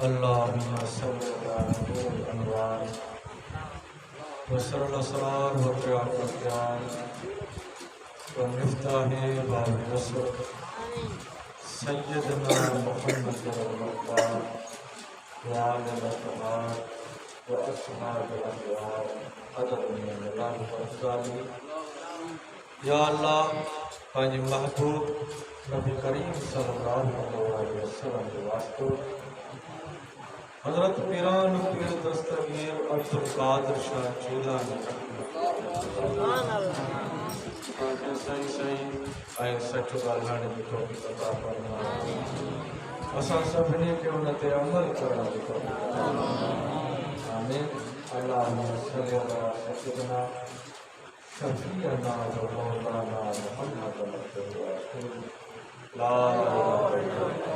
अल्लाहुम्मा सल्लि अला नूरुल अनवार वसरल असरार व क़याम क़याम व मिफ्ताहे बाब नस्र सय्यदना मुहम्मद रसूलुल्लाह व आलिहि अत्हार व अस्हाब अल-अखयार अदब में अल्लाह फज़ाली। या अल्लाह पंहिंजे महबूब नबी करीम सल्लल्लाहु अलैहि वसल्लम के वास्ते हज़रत पीरान पीर दस्तगीर अब्दुल कादिर शाह जीलानी सही सही ऐं सच ॻाल्हाइण जी तौफ़ीक़ अता फरमाए। असां सभिनी खे उन ते अमल करण जी तौफ़ीक़ अता फरमाए। आमीन। अल्लाहुम्मा सल्लि अला सय्यिदना शफ़ीअना व मौलाना मुहम्मद ला इलाहा इल्लल्लाह।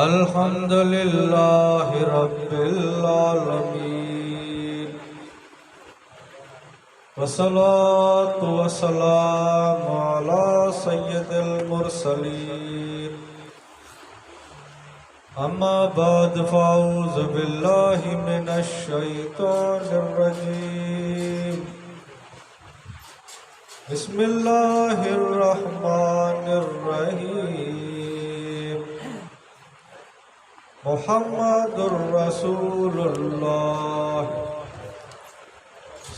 अल्हम्दुलिल्लाह रब्बिल आलमीन वस्सलातु वस्सलामु अला सय्यिदिल मुरसलीन अम्मा बाद फ़अऊज़ु बिल्लाहि मिनश शैतानिर रजीम। बिस्मिल्लाहिर रहमानिर रहीम। मुहम्मदुर रसूलुल्लाह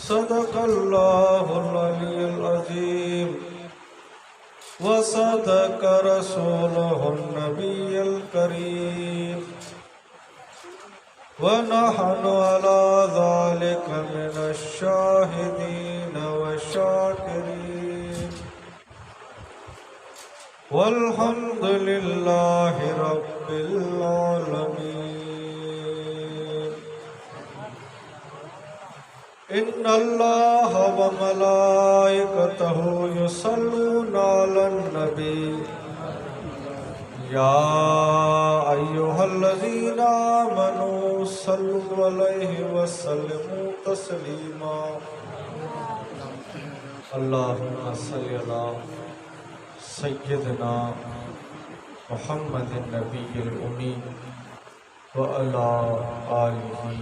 सदक़ल्लाहुल अलियुल अज़ीम व सदक़ रसूलुहुन नबियुल करीम व नहनु अला ज़ालिका मिनश शाहिदीन व शाकिरीन वल्हम्दुलिल्लाहि रब्बिल आलमीन। इन्नल्लाहा व मलाइकतहु युसल्लूना अलन नबी या अय्युहल्लज़ीना आमनू सल्लु अलैहि व सल्लिमू तस्लीमा। अल्लाहुम्मा सल्लि अला सय्यिदना मुहम्मदिन नबिय्यिल उम्मी व अला आलिहि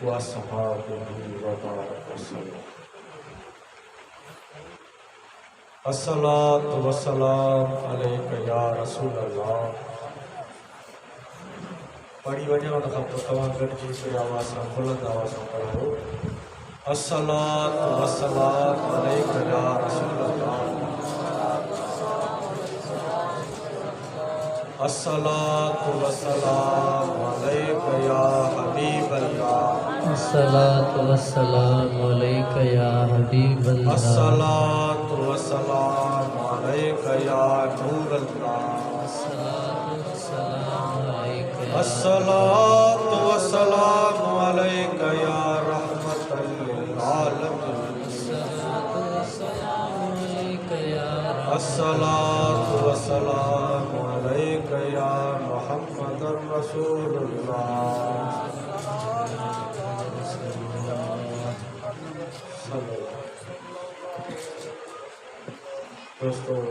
व अस्हाबिहि व बारिक वसल्लम। अस्सलातु वस्सलाम अलैका या रसूलल्लाह। पढ़ी वञे उन खां पोइ तव्हां गॾिजी हिकिड़ी आवाज़ सां बुलंद आवाज़ सां पढ़ो। अस्सलातु वस्सलाम अलैका या रसूलल्लाह। अस्सलातु वस्सलाम अलैका या हबीबल्लाह। अस्सलातु वस्सलामु अलैका या हबीबल्लाह। अस्सलातु वस्सलाम अलैका या नूरल्लाह। अस्सलातु वस्सलाम अलैका या रहमतल लिल आलमीन। अस्सलातु वस्सलाम अलैका या मुहम्मदुर रसूलुल्लाह। दोस्तों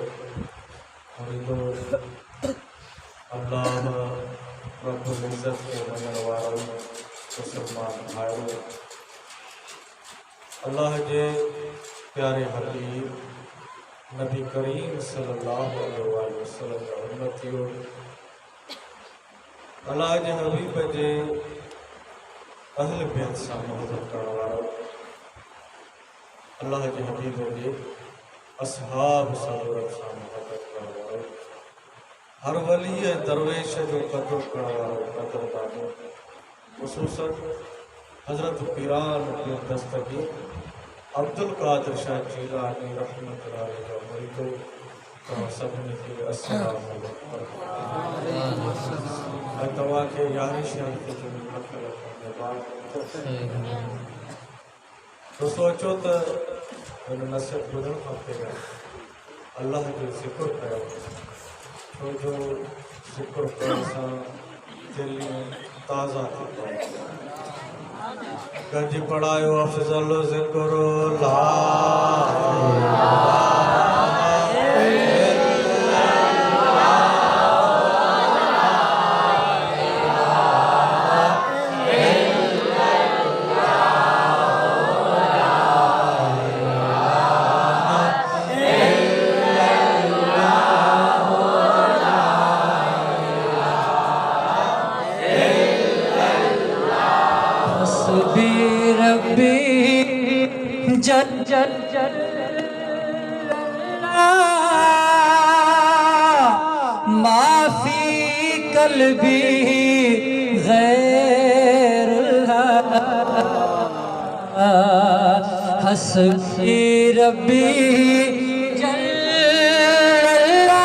अल्लाह रब्बुल इज़्ज़त के मञण वारो मुसलमान भाइयों, अल्लाह जे प्यारे हबीब नबी करीम सल्लल्लाहु अलैहि वसल्लम जा उम्मतियो, अल्लाह जे हबीब जे अहल बैत सां मोहब्बत करण वारो, अल्लाह जे हबीब जे असहाब सां मोहब्बत करण वारो, हर वली दरवेश जो कदर करण वारो कदरदानो, ख़ुसूसन हज़रत पीरान पीर दस्तगीर अब्दुल कादिर शाह जीलानी रहमतुल्लाह अलैहि जो मुरीदो, तव्हां सभिनी खे अस्सलामु अलैकुम। ऐं तव्हांखे यारहीं शरीफ़ जो लख लख धन्यवाद। दोस्तो अचो त हिन नसीहत ॿुधणु खां पहिरियों अल्लाह जो ज़िक्र कयो, छो जो ज़िक्र करण सां दिलियूं ताज़ा थी पवनि। गंज पढ़ायो अफ़ज़ल ज़िक्र ला माफी कल्बी गैर हस्बी रब्बी जल्ला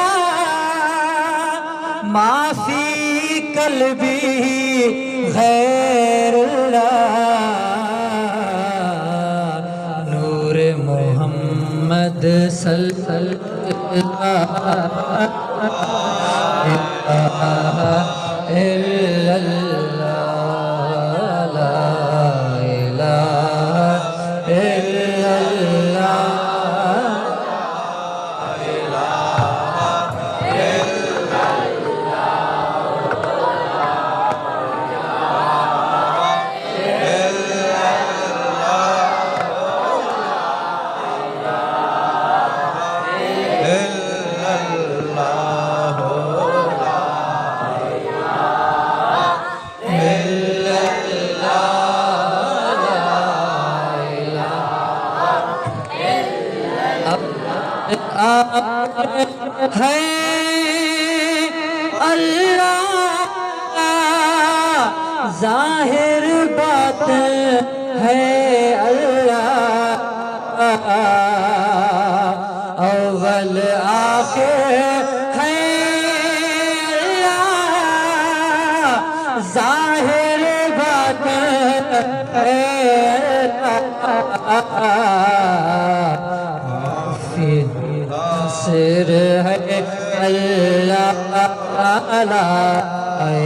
माफी कल्बी गैरुल्लाह नूर मोहम्मद सल्लल्लाहु इल्लल्लाह ला इलाहा इल्लल्लाह है अल्लाह जाहिर बात है अल्लाह अव्वल आखिर है अल्लाह जाहिर बात है सिर है अल्लाह ला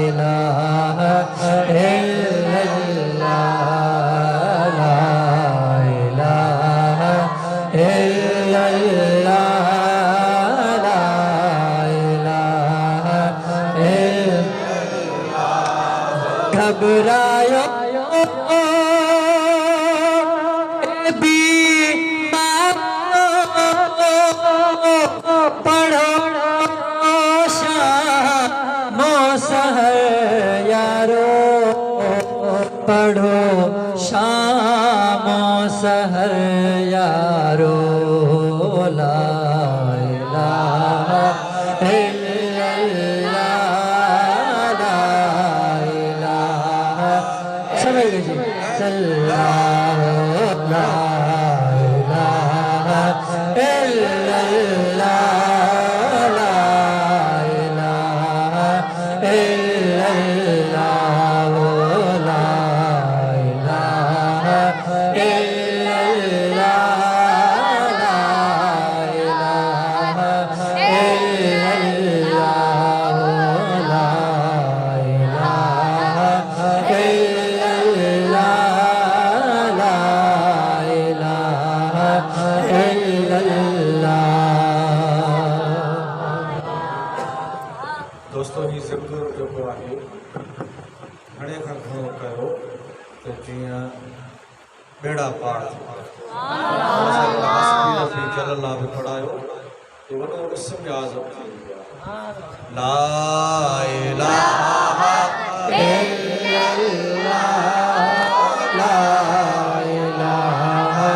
इलाहा इल्लल्लाह ला इलाहा इल्लल्लाह ला इलाहा इल्लल्लाह घबरायो पढ़ो शामो सहर यारो पढ़ो शामो सहर यारो ला इलाहा इल्लल्लाह ला इलाहा समझ गए जी सल्लल्लाहु ला इलाहा इल्लल्लाह दोस्तों जी ज़िक्र जेको आहे घणे खां घणो कयो त जीअं बेड़ा पार जलला बि पढ़ायो त वॾो इस्म आज़म थी वियो ला इलाहा इल्लल्लाह ला इलाहा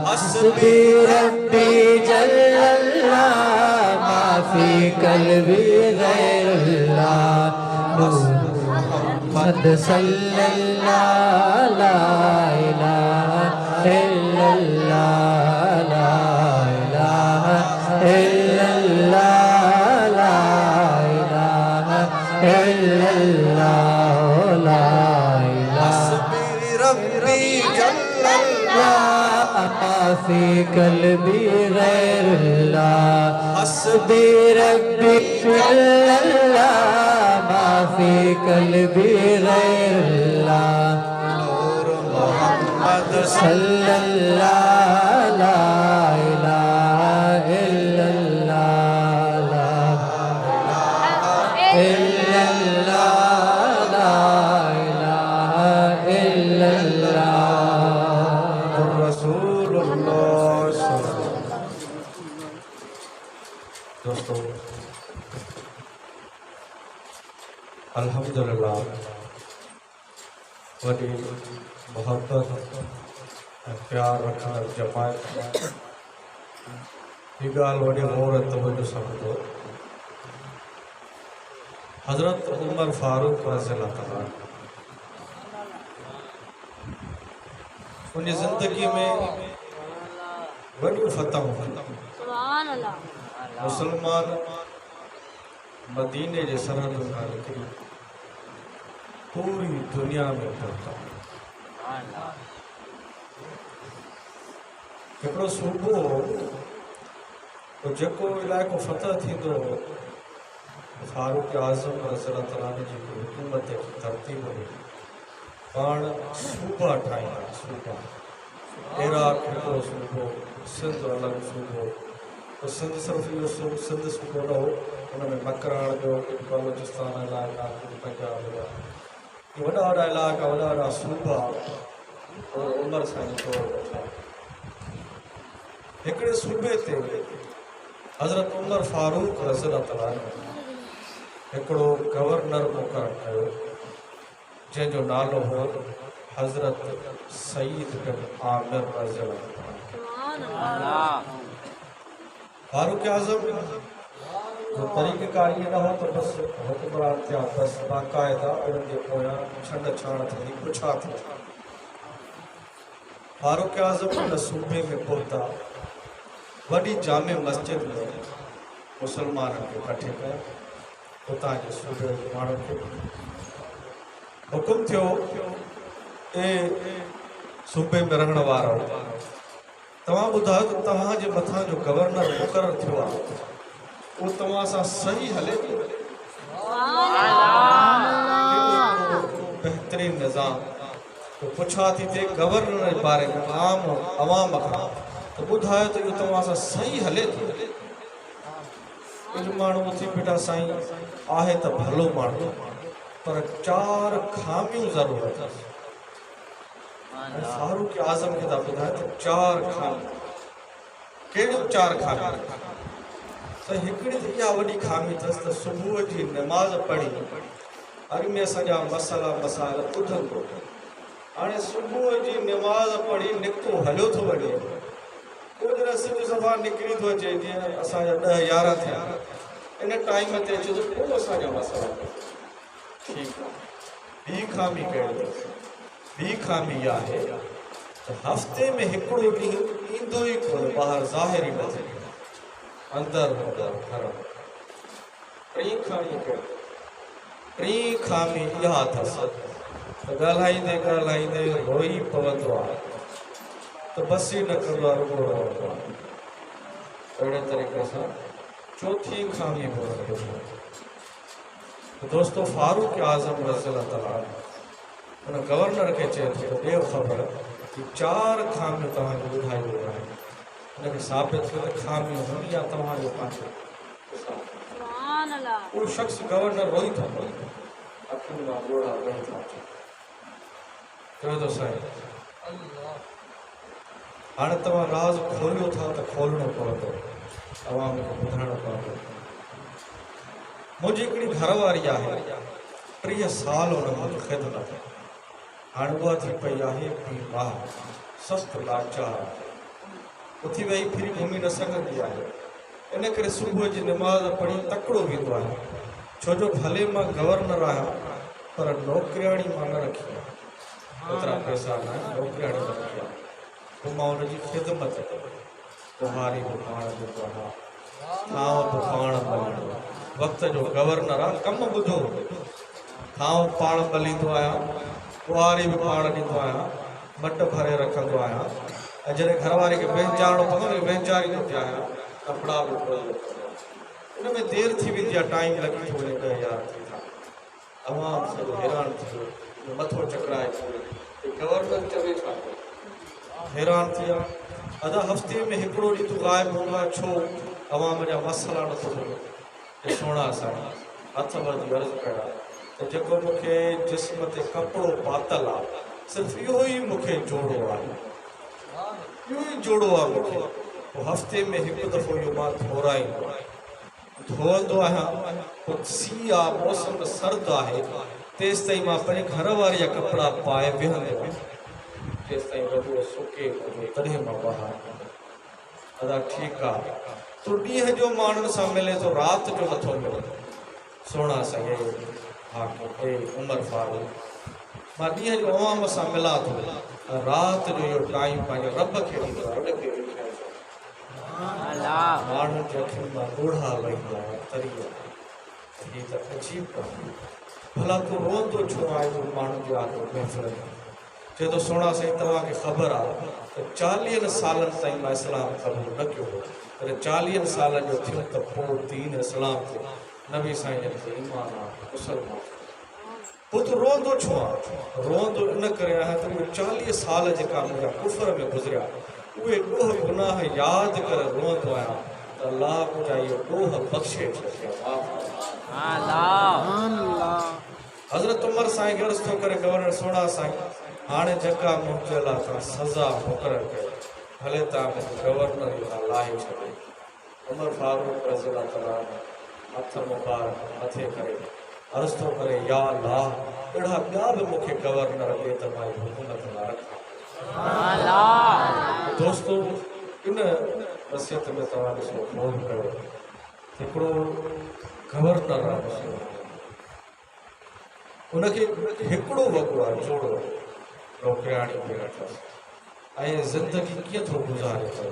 हस्बी रब्बी जल्लल्लाह माफी कल्बी गैरुल्लाह मुहम्मद सल्लल्लाह ला इलाहा इल्लल्लाह ला इलाहा इल्लल्लाह ला इलाहा इल्लल्लाह ला हस्बी रब्बी जल्लल्लाह माफी कल्बी गैरुल्लाह हस्बी रब्बी जल्लल्लाह माफी कल्बी गैरुल्लाह नूर मोहम्मद सल्लल्लाह ला इलाहा इल्लल्लाह ला इलाहा इल्लल्लाह ला वॾी मोहब्बत ऐं प्यार रखण जमायत हीअ ॻाल्हि वॾे गौर तवजो सम्झो। हज़रत उमर फारूक रज़ियल्लाहु ताला उन ज़िंदगी में वॾियूं फतहूं मुसलमान मदीने जे सरहद खां निकिरी पूरी दुनिया में पहुता। हिकिड़ो सूबो जेको इलाइक़ो फतह थींदो फारूक आज़म रज़ियल्लाहु ताला जी हुकूमत जी तरतीब हुई। पाण सूबा ठाहींदा, सूबा इराक हिकिड़ो सूबो, सिंध अलॻि सूबो। तो सिंध सिर्फ़ु इहो सिंध सूबो न हो, हुन में मकराण जो कुझु बलोचिस्तान इलाइक़ा, कुझु पंजाब हुआ, वॾा वॾा इलाइक़ा, वॾा वॾा सूबा उमर सां हिकिड़े सूबे ते हज़रत उमर फारूक रज़ियल्लाहु ताला हिकिड़ो गवर्नर मुक़ररु कयो जंहिंजो नालो हो हज़रत सईद बिन आमिर रज़ियल्लाहु ताला। फारूक आज़म जो तरीक़ेकार इएं न हो त बसि हुक्मरान थिया, बसि बाक़ाइदा उन्हनि जे पोयां छंड छाण थींदी, पुछा थी। फारूक आज़म उन सूबे में पहुता, वॾी जामे मस्जिद में मुसलमाननि खे इकठे कया। उतां जे सूबे जे माण्हुनि खे हुकुम थियो, ए सूबे में रहण वारो, तव्हां ॿुधायो त तव्हांजे मथां जो गवर्नर मुक़ररु थियो आहे उहो तव्हां सां सही हले थो? बहितरीन निज़ाम पुछा थी थिए गवर्नर जे बारे में आम अवाम खां, त ॿुधायो त इहो तव्हां सां सही हले थो? कुझु माण्हू उथी बीठा, साईं आहे त भलो माण्हू पर 4 खामियूं ज़रूर अथसि। फारूक आज़म खे था ॿुधाए त 4 खामियूं। कहिड़ियूं 4 खामियूं? त हिकिड़ी त इहा वॾी खामी अथसि त सुबुह जी नमाज़ पढ़ी अॻ में असांजा मसाइल ॿुधंदो, हाणे सुबुह जी नमाज़ पढ़ी निकितो हलियो थो वञे, कुझु रस्ते सफ़ा निकिरी थो अचे, जीअं असांजा 10-11 थिया, इन टाइम ते अचे थो पोइ असांजा मसाइला। ठीकु आहे, ॿी खामी कहिड़ी? ॿी खामी इहा आहे त हफ़्ते में हिकिड़ो ॾींहुं ईंदो ई कोन्हे ॿाहिरि, ज़ाहिर ई न थिए, अंदरि घर। टीं खामी कहिड़ी? टीं खामी इहा अथसि त ॻाल्हाईंदे ॻाल्हाईंदे रोई पवंदो आहे, त बसि ई न कंदो आहे, रुॻो रहंदो आहे। अहिड़े तरीक़े सां चौथी खामी बि दोस्तो फारूक आज़म रज़ियल्लाहु ताला उन गवर्नर खे चए थो त ॾियो ख़बर कि 4 खामियूं तव्हांखे ॿुधायूं आहिनि, उनखे साबित कयो त खामियूं हूंदी आहे तव्हांजो पंहिंजो। उहो शख़्स गवर्नर रोई थो पए, अखियुनि मां ॻोढ़ा वही था अचनि, चयो थो साईं हाणे तव्हां राज़ खोलियो था त खोलणो पवंदो, तव्हां मूंखे ॿुधाइणो पवंदो। मुंहिंजी हिकिड़ी घरवारी आहे, 30 साल हुन मूंखे ख़िदमत, हाणे उहा थी पई आहे बीमार, सख़्त लाचार, उथी वेही फिरी घुमी न सघंदी आहे। इन करे सुबुह जी नमाज़ पढ़ी तकिड़ो वेंदो आहे, छो जो भले मां गवर्नर आहियां पर नौकरियाणी मां न रखी आहे, एतिरा पैसा न आहिनि, नौकरियाणी न रखी आहे, पोइ मां हुनजी ख़िदमत बुहारी बि पाण ॾींदो आहियां, थांव बि पाण मलींदो आहियां। वक़्त जो गवर्नर आहे, कमु ॿुधो, थांव पाण मलींदो आहियां, बुहारी बि पाण ॾींदो आहियां, मट भरे रखंदो आहियां, ऐं जॾहिं घरवारी खे वेचारणो पवंदो न वेचारींदो बि आहियां, कपिड़ा बि धोईंदो। इन में देरि थी वेंदी आहे, टाइम लॻी थो वञे, 10-11 थी था, अवाम सभु हैरान थी वियो, मथो चकराए थो वञे, गवर्नर चवे छा, हैरान थी विया। अदा हफ़्ते में हिकिड़ो ॾींहुं तूं ग़ाइबु हूंदो आहे, छो अवाम जा मसइला नथो ॿुधो? सोना साईं हथ वधी अर्ज़ु कया त जेको मूंखे जिस्म ते कपिड़ो पातल आहे, सिर्फ़ु इहो ई मूंखे जोड़ो आहे, इहो ई जोड़ो आहे मूंखे। पोइ हफ़्ते में हिकु दफ़ो इहो मां धोराईंदो आहियां, धोअंदो आहियां। पोइ सीउ आहे, मौसम सर्द आहे, तेस ताईं मां पंहिंजे घर वारी जा कपिड़ा पाए वेहंदो तेस ताईं वॾो सुके वञे तॾहिं मां ॿाहिरि अदा ठीकु आहे तूं ॾींहं जो माण्हुनि सां मिले थो राति जो नथो मिले सोणा साईं हे उमर फारूक मां ॾींहं जो अवाम सां मिलां थो राति जो इहो टाइम पंहिंजे रब खे ॾींदो आहे उनखे माण्हुनि जे अखियुनि मां ॻोढ़ा वहींदा तरी हीअ त अजीब ॻाल्हि भला तूं रोंदो छो आहे जो माण्हुनि जे आगे महफ़िल में चए थो सोणा साईं तव्हांखे ख़बर आहे त 40 सालनि ताईं मां इस्लाम क़बूल न कयो पर 40 सालनि जो थियो त पोइ दीन इस्लाम ते नबी साईं जन खे ईमान आहे मुसलमान पोइ तूं रोंदो छो आहे रोंदो इन करे आहे त उहे 40 साल जेका मुंहिंजा कुफर में गुज़रिया उहे ॾोह गुनाह यादि करे रोंदो आहियां त अलाह मुंहिंजा इहो ॾोह बख़्शे हज़रत उमर साईं खे अर्ज़ु थो करे गवर्नर सोणा साईं हाणे जेका मुंहिंजे लाइ तव्हां सज़ा मुक़ररु कयो भले तव्हां मूंखे गवर्नर खां लाहे छॾियो उमर फारूक रज़ी अलाह ताला हथ मुबारक मथे करे अर्ज़ु थो करे या अलाह अहिड़ा ॿिया बि मूंखे गवर्नर ॾे त मां हुकूमत न रखां दोस्तो इन वसियत में तव्हां ॾिसो फ़ोन कयो हिकिड़ो गवर्नर आहे उनखे हिकिड़ो वॻो आहे जोड़ो नौकरियाणी बि अथसि ऐं ज़िंदगी कीअं थो गुज़ारे थो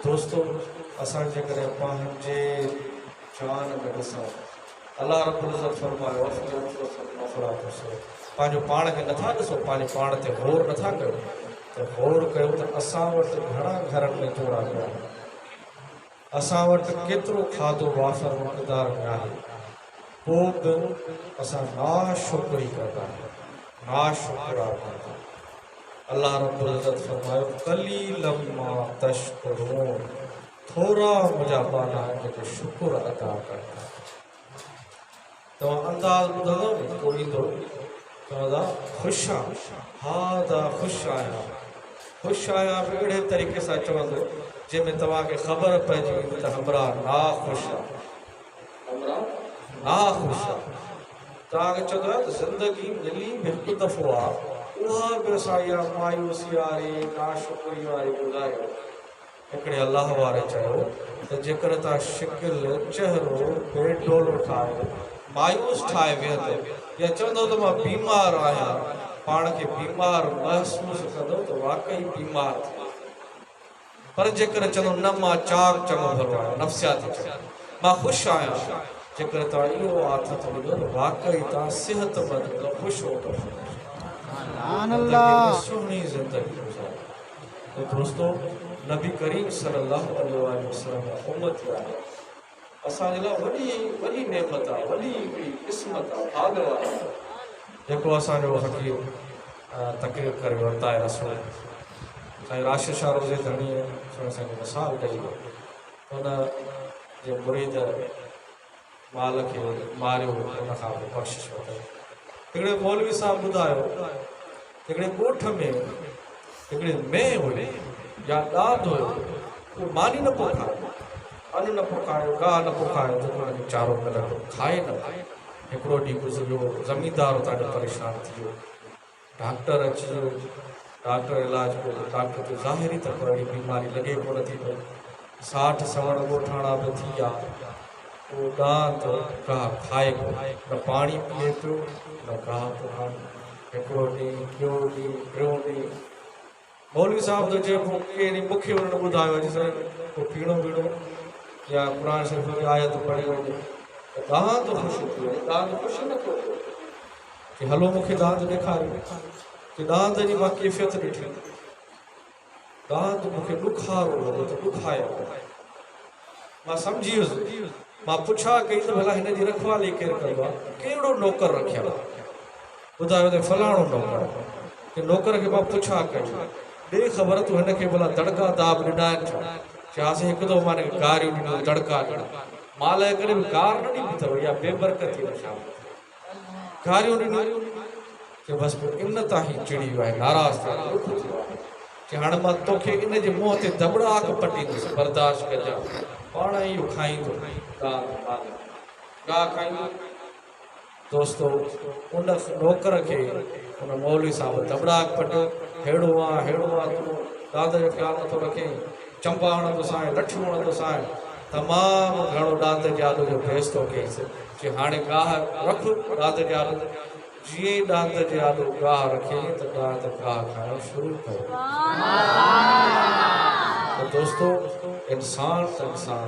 दोस्तो असां जेकॾहिं पंहिंजे जान में ॾिसूं अलाह रब्बुल इज़्ज़त फरमायो पंहिंजो पाण खे नथा ॾिसो पंहिंजे पाण ते गौर नथा कयो त गौर कयो त असां वटि घणा घरनि में जोड़ा पिया असां वटि केतिरो खाधो वाफ़र मक़दार में आहे पोइ बि असां नाशुक्री कंदा आहियूं नाशुक्रा कंदा अल्लाह रब्बुल इज़्ज़त फरमायो क़लीलन मा तशकुरून थोरा मुंहिंजा बाला जेके शुक्र अदा कंदा तव्हां अंदाज़ ॿुधंदव न को ईंदो चवंदा ख़ुशि आहियां हा त ख़ुशि आहियां बि अहिड़े तरीक़े सां चवंदो जंहिंमें तव्हांखे ख़बर पइजी वेंदी त हमरा ना ख़ुशि आहे नाख़ुशि आहे तव्हांखे चवंदो आहे त ज़िंदगी मिली हिकु दफ़ो आहे उहा बि असां इहा मायूसी वारी नाशुक्री वारी गुज़ारियो हिकिड़े अलाह वारे चयो त जेकर तव्हां शिकिल चहिरो बेडोलो ठाहियो मायूस ठाहे वेहंदो या चवंदो त मां बीमार आहियां पाण खे बीमार महसूसु कंदो त वाक़ई बीमार थियो पर जेकर चवंदो न मां चाक चङो भलो आहियां नफ़्सियाती चङो मां ख़ुशि आहियां जेकर तव्हां इहो आदत ॾिनो त वाक़ई तव्हां सिहतमंद ख़ुशि हो सुहिणी ज़िंदगी गुज़ारो दोस्तो नबी करीम सल्लल्लाहु अलैहि वसल्लम उम्मत आहे असांजे लाइ वॾी नेमत आहे वॾी क़िस्मत आहे भाग आहे जेको असांजो हक़ीक़ तक़रीर करे वरिताए रसूल साईं राशिद शाह रोज़े धणीअ असांखे मिसाल ॾेई हुन जे मुरीद माल खे मारियो हुन खां पोइ बख़्शिश वरितई हिकिड़े मौलवी साहब ॿुधायो हिकिड़े ॻोठ में हिकिड़े मेंह हुई या ॾाध हुयो उहो मानी न पियो खाए अन्न न पियो खाए गाह न पियो खाए त हुनखे चारो मिलंदो खाए न हिकिड़ो ॾींहुं गुज़रियो ज़मींदार उतां जो परेशान थी वियो डॉक्टर अची वियो डॉक्टर इलाज कयो डॉक्टर जो ज़ाहिरी त कोई बीमारी लॻे कोन थी पई 60 सवण ॻोठाणा बि थी विया उहो ॾांद गाह खाए पियो न पाणी पीए पियो न गाह पियो खाए हिकिड़ो ॾींहुं ॿियो ॾींहुं टियों ॾींहुं मौलवी साहब त चए पोइ कंहिं ॾींहुं मूंखे हुननि ॿुधायो अॼु साईं पोइ पीणो वीणो या क़ुर शरीफ़ जी आयत पढ़ी वञे त दांद ख़ुशि थी वञे दांद ख़ुशि नथो थिए की हलो मूंखे दांद ॾेखारियो की दांद जी मां कैफ़ियत ॾिठी दांद मूंखे ॾुखारो लॻो त ॾुखायो मां सम्झी वियुसि मां पुछा कई त भला हिन जी रखवाली केरु कयो आहे कहिड़ो नौकर रखियल ॿुधायो त फलाणो नौकर की नौकर खे मां पुछा कई ॾे ख़बर तूं हिनखे भला दड़का दाब ॾिना आहिनि छा चयासीं हिकु दफ़ो मां हिनखे गारियूं ॾिनो दड़का ॾिना माल जे करे बि कार न ॾिनी अथव या बेबरकती न छा गारियूं ॾिनियूं की बसि पोइ इन तां ई चिड़ी वियो आहे नाराज़ थियो दुख थियो आहे की हाणे मां तोखे इन जे मुंहं ते दबड़ाक पटींदुसि बर्दाश्त कजां पाण इहो खाईंदो गाह खाईंदो दोस्तों उन नौकर खे उन मौलवी साहब दबड़ाक पटियो, हेड़ो आहे तूं ॾांद जो ख़्यालु नथो रखें, चंपा हणंदो साए, लठियूं हणंदो साए, तमामु घणो ॾांद जे आलू जो भेस थो कयईंसि। चई हाणे गाह रख ॾांद जे आलू। जीअं ई ॾांद जे आलू गाह रखियईं त ॾांद गाह खाइणु शुरू कयो। तो दोस्तों इंसान त इंसान,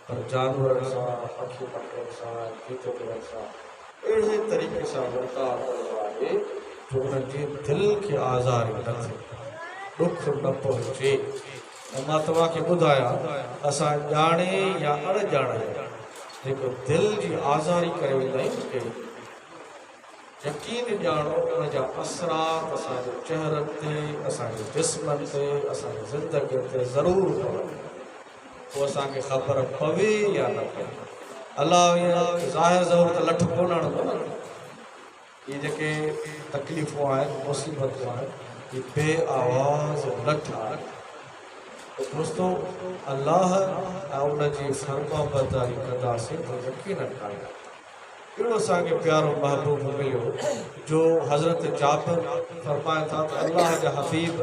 पर जानवरनि सां, पखी पखियुनि सां, जीव-जंतुअनि सां अहिड़े तरीक़े सां वर्ताव करिणो आहे जो उन्हनि जी दिलि खे आज़ारी न थिए, ॾुख न पहुचे। ऐं मां तव्हांखे ॿुधायां, असां ॼाणे या अणॼाणे जेको दिलि जी आज़ारी करे वेंदा आहियूं, यकीन ॼाणो उन जा असरात असांजे चहिरनि ते, असांजे जिस्मनि ते, असांजी ज़िंदगीअ ते ज़रूरु पवनि। पोइ असांखे ख़बर पवे या न पवे। अलाह ईअं ज़ाहिर ज़रूर त लठ कोन हणंदो न। इहे जेके तकलीफ़ूं आहिनि, मुसीबतूं आहिनि, इहे बे आवाज़ लठ आहे। दोस्तों अलाह ऐं उन जी फर्मा बरदारी कंदासीं त यकीनन कान्हे। अहिड़ो असांखे प्यारो महबूब मिलियो जो हज़रत जाबिर फरमाइनि था त अलाह जा हबीब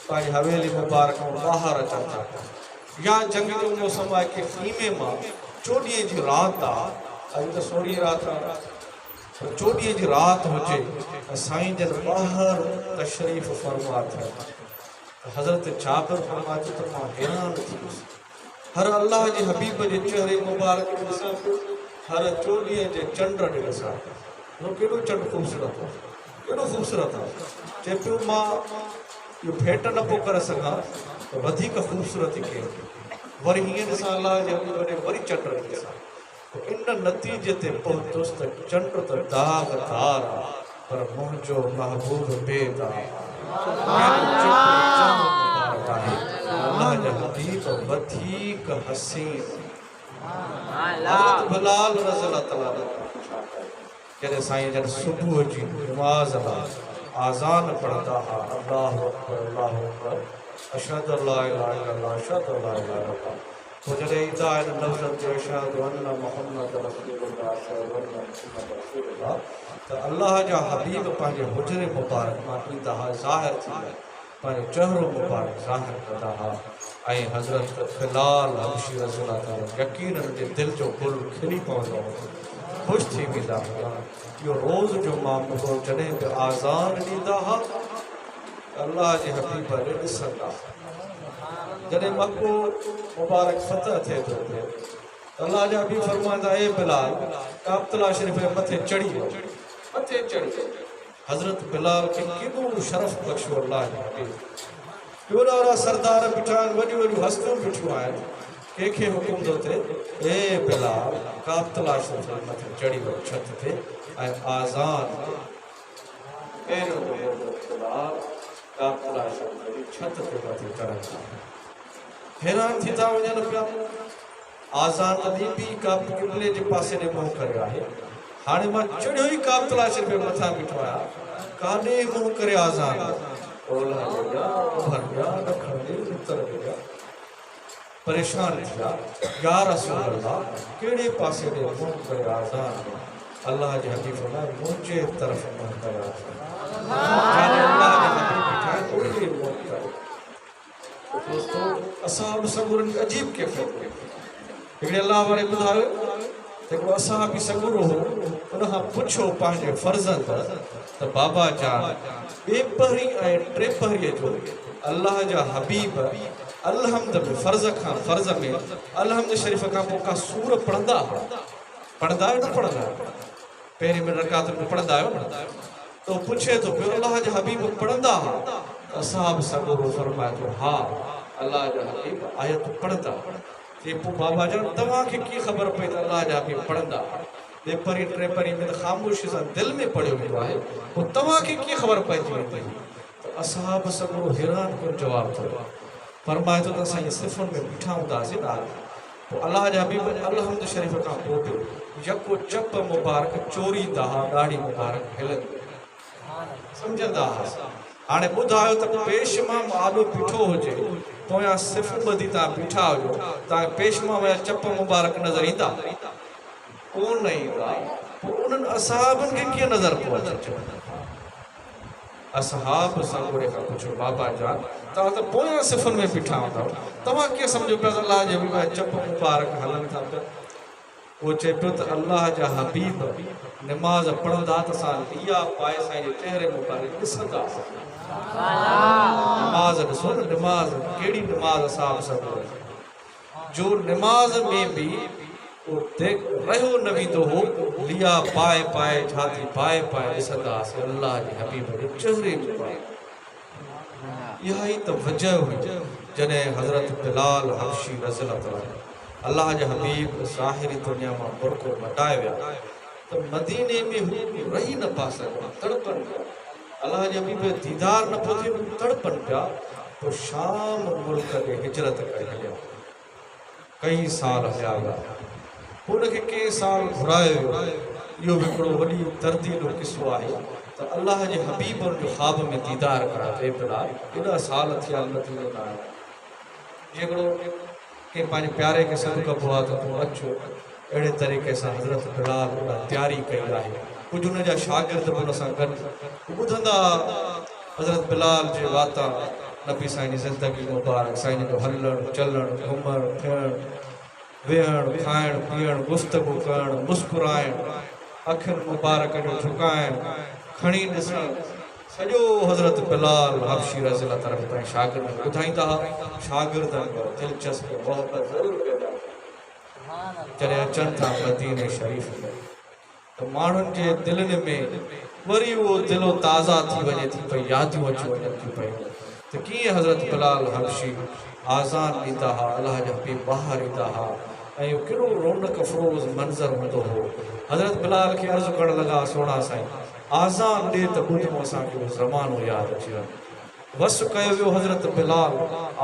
पंहिंजी हवेली मुबारक मां ॿाहिरि अचनि था, या जंग जो मौसम आहे कि ख़ीमे मां 24 जी राति आहे, अॼु त 16 राति आहे, 24 जी राति हुजे ऐं साईं जन ॿाहिरि तशरीफ़ फरमा थियनि। हज़रत जाबिर फरमाए थो त मां हैरान थी वियुसि। हर अलाह जे हबीब जे चहिरे मुबारक खे ॾिसां पियो, हर 24 जे चंड खे ॾिसां पियो। केॾो चंड ख़ूबसूरत आहे, केॾो ख़ूबसूरत आहे। चए पियो मां इहो भेंट न पियो करे सघां त वधीक ख़ूबसूरती कई। वरी हीअं ॾिसां अलाह जे हबीब ॾे, वरी चंड खे ॾिसां। इन नतीजे ते पहुतुसि त चंड त दाग़दार आहे, पर मुंहिंजो महबूब बेदाग आहे। अल्लाह जा हबीब वधीक हसीन। हज़रत बिलाल रज़ियल्लाहु ताला जॾहिं साईं जन सुबुह जी नमाज़ लाइ आज़ान पढ़ंदा हुआ, अल्लाहु अकबर अल्लाहु अकबर अशहदु अल्ला इलाहा इल्लल्लाह अशहदु अल्ला इलाहा इल्लल्लाह, पोइ जॾहिं ईंदा आहिनि लफ़्ज़ ते अशहदु अन्न मुहम्मद रसूलुल्लाह अशहदु अन्न मुहम्मद रसूलुल्लाह, त अल्लाह जा हबीब पंहिंजे हुजरे मुबारक मां ईंदा हुआ, ज़ाहिर थींदा, पंहिंजो चहिरो मुबारक ज़ाहिर कंदा हुआ। ऐं हज़रत बिलाल हबशी रज़ियल्लाहु ताला यकीन जे दिलि जो गुल खिली पवंदो हो, ख़ुशि थी वेंदा हुआ। इहो रोज़ जो मामलो हो। जॾहिं बि आज़ान ॾींदा हुआ अल्लाह जे हबीब ॾे ॾिसंदा। जॾहिं मको मुबारक फतह थिए थो अल्लाह जा हबीब फरमाईंदा, ए बिलाल काबतुल्लाह शरीफ़ जे मथे चढ़ी वञो, मथे चढ़ी वञो। हज़रत बिलाल खे केॾो शरफ़ बख़्शो अल्लाह जे हबीब। ॿियो ॾाढा सरदार बीठा आहिनि, वॾियूं वॾियूं हस्तियूं बीठियूं आहिनि। कंहिंखे हुकुम थो थिए, ए बिलाल काबतुल्लाह शरीफ़ जे मथे चढ़ी वञो छत ते ऐं आज़ान पहिरियों दफ़ो बिलाल काबतुल्लाह शरीफ़ जी छत ते मथे चढ़नि था। हैरान थी था वञनि पिया। आज़ान ॾींहुं बि क़िबले जे पासे ॾे मुंहुं करे आहे। हाणे मां चढ़ियो ई काबतुल्लाह शरीफ़ जे मथां बीठो आहियां, काॾे मुंहुं करे आज़ान, परेशान थिया, या रसूल अल्लाह कहिड़े पासे ॾे मुंहुं करे आज़ान। अल्लाह जे हबीब फरमाया, मुंहिंजे तरफ़ मुंहुं करे आज़ान। दोस्तों असहाब सबुर अजीब कैफ़ियत। हिकिड़े अल्लाह वारे ॿुधायो हिकिड़ो असहाबी सबुर हो, उनखां पुछो पंहिंजे फर्ज़ंद त बाबा जान ॿिए पहरी ऐं टे पहरीअ जो अल्लाह जा हबीब अलहम्द में फर्ज़ में अलहम्द शरीफ़ खां पोइ का सूर पढ़ंदा आहियो न पढ़ंदा आहियो? पहिरीं में रकात में पढ़ंदा आहियो न? तो पुछे थो पियो अल्लाह जा हबीब पढ़ंदा हुआ? असहाब सबुर फरमाए थो, हा अल्लाह जा हबीब आयत पढ़ंदा। पोइ बाबा जान तव्हांखे कीअं ख़बर पई त अल्लाह जा हबीब पढ़ंदा? ॿिए परी टे परी में त ख़ामोशी सां दिलि में पढ़ियो वेंदो आहे, पोइ तव्हांखे कीअं ख़बर पइजी वेंदी? त असहाब सबुर हैरान कुन जवाबु थियो। फरमाए थो त असां इहे सिफ़ुनि में बीठा हूंदासीं न, पोइ अल्लाह जा हबीब अलहम्द शरीफ़ खां पोइ बि यको चप मुबारक चोरींदा हुआ, ॾाढी मुबारक हिलंदी, सम्झंदा हुआसीं। हाणे ॿुधायो त पेशमा आॾो बीठो हुजे, पोयां सिफ़ ॿधी तव्हां बीठा हुजो, तव्हांखे पेशमा विया चप मुबारक नज़र ईंदा? कोन ईंदा। उन्हनि असहाबनि खे कीअं नज़र पियो अचे असहाब सां घुरे खां पुछो बाबा जान तव्हां त पोयां सिफ़ुनि में बीठा हूंदा तव्हां कीअं सम्झो पिया अलाह जे हबीब चप मुबारक हलनि था पिया वो चए पियो त अल्लाह जा हबीब नमाज़ पढ़ंदा त असां लिया पाए साईं जे चहिरे मुबारक ॾिसंदा नमाज़ ॾिसो न नमाज़ कहिड़ी नमाज़ असां सभु जो नमाज़ में भी वो देख रहो नबी तो हो लिया पाए पाए छाती पाए पाए ॾिसंदा से अल्लाह जे हबीब जे चहिरे मुबारक इहा ई त वजह हुई जॾहिं हज़रत बिलाल हबशी रज़ियल्लाहु ताला अल्लाह जे हबीब ज़ाहिरी दुनिया मां बुरको मटाए विया त मदीने में हू रही न पा सघिया तड़पनि पिया अल्लाह जे हबीब दीदार न पियो थिए तड़पनि पिया पोइ शाम मुल्क खे हिजरत करे हलिया कई साल हलिया विया उनखे कंहिं साल घुरायो वियो इहो बि हिकिड़ो वॾी दर्दीलो किस्सो आहे त अल्लाह जे हबीब जो ख़्वाब में दीदार करा टे बिलाल एॾा साल थिया न थींदो न आहे हिकिड़ो कंहिं पंहिंजे प्यारे खे सॾु कबो आहे त तूं अचो अहिड़े तरीक़े सां हज़रत बिलाल उन तयारी कई आहे कुझु उन जा शागिर्द बि उन सां गॾु ॿुधंदा हज़रत बिलाल जे वाता नबी साईं जी ज़िंदगी मुबारक साईं जो हलणु चलणु घुमणु फिरणु वेहणु खाइणु पीअणु गुफ़्तगू करणु मुस्कुराइणु अखियुनि मुबारक जो झुकाइणु खणी ॾिसणु सॼो हज़रत बिलाल हबशी रज़ियल्लाहु ताला पंहिंजे शागिर्दनि खे ॿुधाईंदा हुआ शागिर्दनि जो दिलचस्पी मोहबत ज़रूरु पैदा जॾहिं अचनि था मदीने शरीफ़ में त माण्हुनि जे दिलनि में वरी उहो दिलो ताज़ा थी वञे थी पई यादियूं अची वञनि थी पयूं त कीअं हज़रत बिलाल हबशी आज़ान ॾींदा हुआ अलाह जा हबीब ॿाहिरि ईंदा हुआ ऐं इहो कहिड़ो रौनक फ़रोज़ मंज़र हूंदो हो हज़रत बिलाल खे अर्ज़ु करणु लॻा सोणा साईं आज़ान ॾे त ॿुधूं असांखे उहो ज़मानो यादि अची वञे वसु कयो वियो हज़रत बिलाल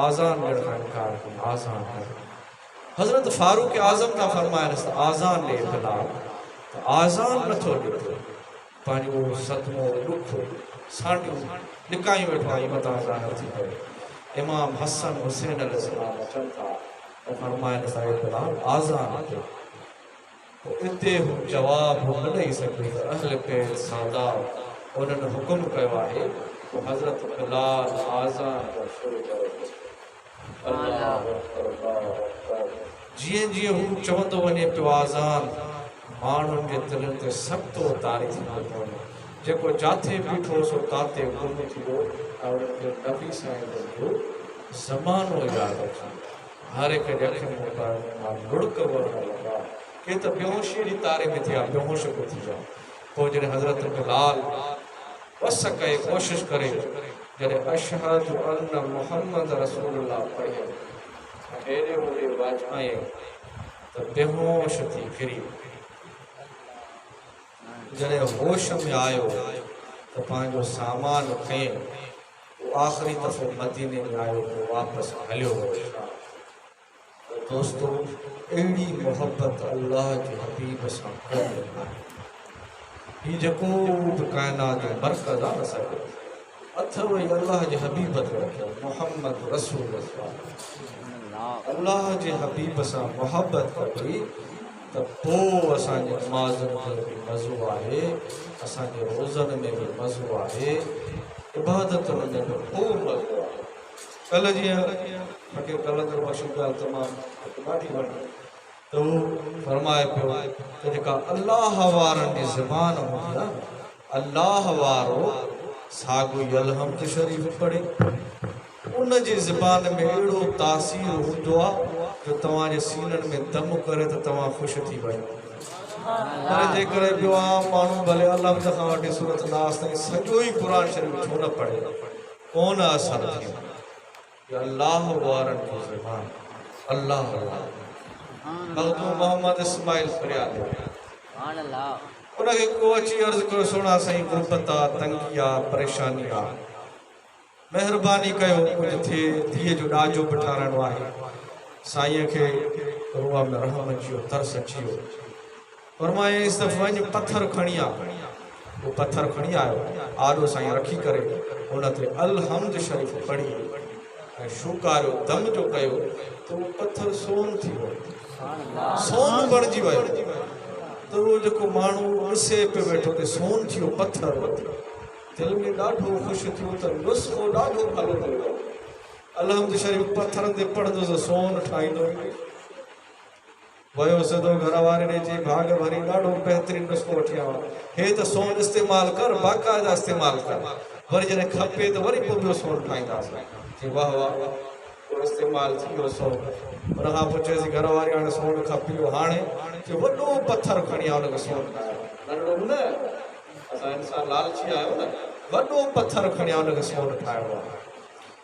आज़ान ॾियण खां इनकार कयो आज़ान हज़रत फारूक आज़म था फरमाइनि त आज़ान ॾे बिलाल त आज़ान नथो ॾिठो पंहिंजो सदमो ॾुख साटियूं ॾिकायूं वेठो आहे मथां आज़ान नथी पए इमाम हसन हुसैन अलैहिस्सलाम अचनि था ऐं फरमाइनि साहिब बिलाल आज़ान ॾे इते हू जवाबु न ॾेई सघे त अहल बैत सादात उन्हनि हुकुम कयो आहे त हज़रत बिलाल आज़ान शुरू कयो जीअं जीअं हू चवंदो वञे पियो आज़ान माण्हुनि जे दिलनि ते सख़्तो तारी थींदो थो वञे जेको जाथे बीठो सो ताते गुम थी वियो ऐं उनखे नबी साईं जो ज़मानो यादि अची हर हिक जे अखियुनि मां लुड़क वहणु लॻा के त बेहोशी जी तारे में थिया बेहोश को थी विया पोइ जॾहिं हज़रत बिलाल बस कई कोशिश करे जॾहिं अशहदु अन्न मुहम्मद रसूलुल्लाह पढ़े हेॾे होॾे वाॼाए त बेहोश थी किरी जॾहिं होश में आयो त पंहिंजो सामान खयईं आख़िरी दफ़ो मदीने में आयो पोइ वापसि हलियो दोस्तों अहिड़ी मोहब्बत अल्लाह जे हबीब सां कयो ही जेको बि काइनात जो मर्कज़ आहे न सॼो अथव ई अल्लाह जे हबीब ते रखियो मुहम्मद रसूल अल्लाह जे हबीब सां मोहब्बत कबी त पोइ असांजे नमाज़ुनि में बि मज़ो आहे असांजे रोज़नि में बि मज़ो आहे इबादतुनि में बि पोइ मज़ो आहे कल्ह जीअं फकीर कलंदर बख़्श ॻाल्हि तमामु ॾाढी वॾी त हू फरमाए पियो त जेका अल्लाह वारनि जी ज़बान हूंदी आहे अल्लाह वारो साॻियो ई अलहम्द शरीफ़ पढ़े उन जी ज़बान में अहिड़ो तासीर हूंदो आहे जो तव्हांजे सीननि में दम करे त तव्हां ख़ुशि थी वञो पर जेकर ॿियो आम माण्हू भले अलहम्द खां वठी सूरत नास ताईं सॼो ई क़ुर शरीफ़ छो न पढ़े कोन असर थींदो अल्लाह वारनि जी ज़बान अल्लाह मखदूम मोहम्मद इस्माइल फरियाद उनखे को अची अर्ज़ु कयो सोना साईं गुरबत आहे तंगी आहे परेशानी आहे महिरबानी कयो कुझु थिए धीअ जो ॾाजो बि ठाराइणो आहे साईं खे रूह में रहम अची वियो तरस अची वियो फरमाएसि त वञ पथर खणी आ वो पथर खणी आयो आॾो साईं रखी करे उन ते अलहम्द शरीफ़ पढ़ी ऐं शुकारियो दम जो कयो त उहो पथर सोन थी वियो सोन बणिजी वियो तो वो जो माण्हू ॾिसे पे वेठो ते सोन थियो पत्थर दिल में ॾाढो ख़ुशि थियो त नुस्ख़ो ॾाढो भलो थियो अलहम्द शरीफ़ पत्थरनि ते पढ़ंदो त सोन ठाहींदो वयो सिधो घर वारे ॾे चई भाग भरी ॾाढो बहितरीन नुस्ख़ो वठी आयो हे त सोन इस्तेमालु कर बाक़ाइदा इस्तेमालु कर वरी जॾहिं खपे त वरी पोइ ॿियो सोन ठाहींदासीं चई वाह वाह इस्तेमालु थी वियो सोन उन खां पोइ चयोसीं घर वारी हाणे सोन खपी वियो हाणे चई वॾो पत्थर खणी आ हुनखे सोन ठाहियो नंढो न असां इंसान लालची आहियो न वॾो पत्थर खणी आ हुनखे सोन ठाहियो आहे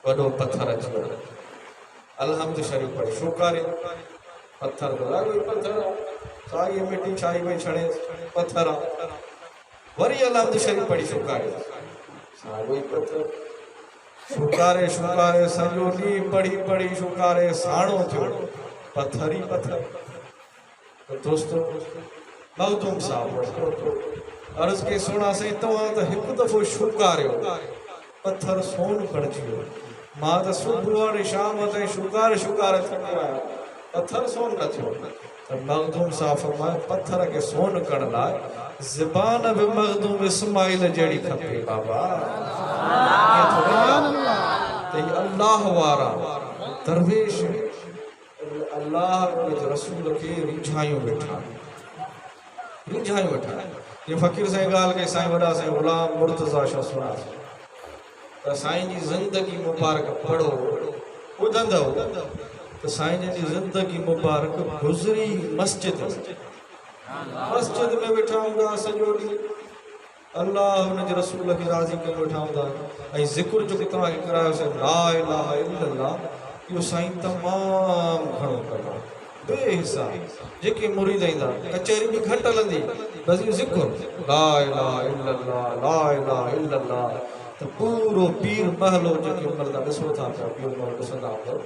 वॾो पत्थर अची वियो अलहम्द शरीफ़ पढ़ी शुकारी पत्थर तो लागो पत्थर साई मिट्टी छाई में छड़े पत्थर वरी अलहम्द शरीफ़ पढ़ी शुकारी साई पत्थर शुकारे शुकारे सॼो ॾींहुं पढ़ी पढ़ी शुकारे साणो थियो पत्थर ही पत्थर तो दोस्तों मखदूम साहब अर्ज़ के सुना से तव्हां त हिकु दफ़ो शुकारियो पत्थर सोन बणिजी वियो मां त सुबुह और शाम ताईं शुकार शुकार थी आहियां पत्थर सोन न थियो त मखदूम साहब फरमायो पत्थर के सोन करण लाइ ज़बान बि मखदूम इस्माइल जहिड़ी खपे बाबा अल्लाह वारा दरवेश अल्लाह के रसूल के रिझायूं वेठा ये फ़कीर साईं ॻाल्हि कई साईं वॾा साईं ग़ुलाम मुर्तज़ा शाह सुना त साईं जी ज़िंदगी मुबारक पढ़ो ॿुधंदव त साईं जी ज़िंदगी मुबारक गुज़री मस्जिद में वेठा हूंदा सॼो ॾींहुं अल्लाह हुन जे रसूल खे राज़ी करे वेठा हूंदा ऐं ज़िक्र जो कि तव्हांखे करायोसीं ला इलाहा इल्लल्लाह इहो साईं तमामु घणो कंदो बेहिसाब जेके मुरीद ईंदा कचहरी बि घटि हलंदी बसि इहो ज़िक्र ला इलाहा इल्लल्लाह ला इलाहा इल्लल्लाह त पूरो पीर महलो जेके उन महिल ॾिसो था पिया पीर महल ॾिसंदा हुआ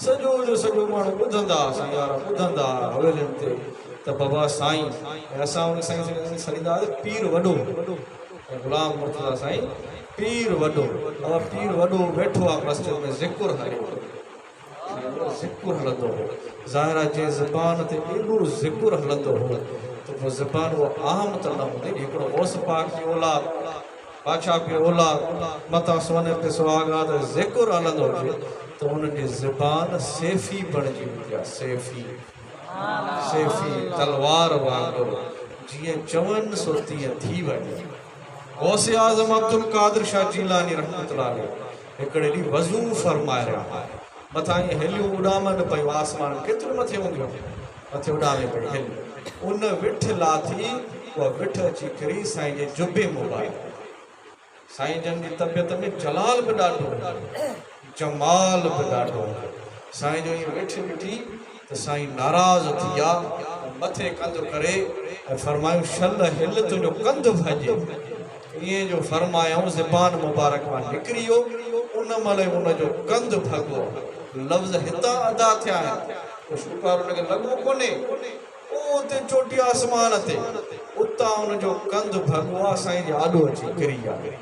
सॼो जो सॼो माण्हू ॿुधंदा साईं यार ॿुधंदा हवेलियुनि ते त बाबा साईं असां हुन साईं सॾींदा पीर वॾो ग़ुलाम मुर्तज़ा साईं पीर वॾो और पीर वॾो वेठो आहे मस्जिद में ज़िक्र हलंदो हो ज़ाहिरा जे ज़बान ते एॾो ज़िक्र हलंदो हो त पोइ ज़बान उहा आम त न हूंदी हिकिड़ो गौस पाक जी औलाद बादशाह की औलाद मथां सोने ते सुहागा त ज़िक्र हलंदो हुजे त उनजी ज़बान सेफ़ी बणिजी वेंदी आहे सेफ़ी तलवार वांगुरु जीअं चवनि सो तीअं थी वञे गौसे आज़म अब्दुल कादिर शाह जीलानी रहमतुल्लाह अलैह हिकिड़े ॾींहुं वज़ू फरमाए रहिया मथां ईअं हेलियूं उॾामनि पियूं आसमान केतिरो मथे हूंदियूं मथे उॾामे पई हेलियूं उन विठ लाथी उहा विठ अची किरी साईं जे जुबे मुबारक साईं जन जी तबियत में जलाल बि ॾाढो जमाल बि ॾाढो साईं जो ईअं विठ ॾिठी त साईं नाराज़ थी विया मथे कंधु करे ऐं फरमायूं शल हिल तुंहिंजो कंधु भॼे ईअं जो फरमायूं ज़बान मुबारक मां निकिरी वियो उन महिल उनजो कंधु भॻो लफ़्ज़ हितां अदा थिया आहिनि पोइ शुकार उनखे लॻो कोन्हे उते चोटी आसमान ते उतां उनजो कंधु भॻो आहे साईं जे आॾो अची किरी आहे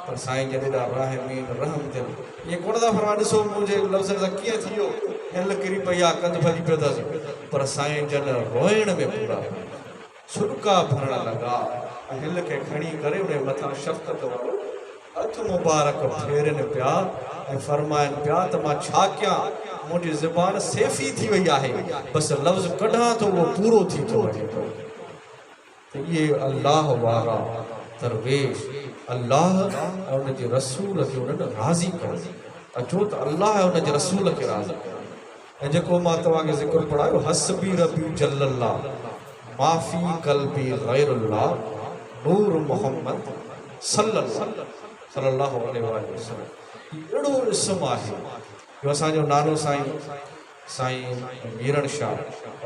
पर साईं जॾहिं रहमीन रहम दिल इहे कोन था फरमाए ॾिसो मुंहिंजे लफ़्ज़ सां कीअं थी वियो हिल किरी पई आहे कंधु भॼी पियो अथसि पर साईं जन रोइण में पूरा छुटका भरण लॻा हिल खे खणी करे उन मथां शफ़क़त वारो हथ मुबारक फेरनि पिया ऐं फरमाइनि पिया त मां छा कयां मुंहिंजी ज़बान सेफ़ी थी वई आहे बसि लफ़्ज़ कढां थो उहो पूरो थी थो वञे थो त इहे अल्लाह वारा दरवेश अल्लाह ऐं उनजे रसूल खे उन्हनि राज़ी कयो अचो त अल्लाह ऐं उनजे रसूल खे राज़ी कयो ऐं जेको मां तव्हांखे ज़िक्र पढ़ायो हसबी रबी जल्लल्लाह माफ़ी कल्बी गैरुल्लाह नूर मोहम्मद सल्लल्लाहु अलैहि वसल्लम अहिड़ो इस्म आहे जो असांजो नालो साईं मीरण शाह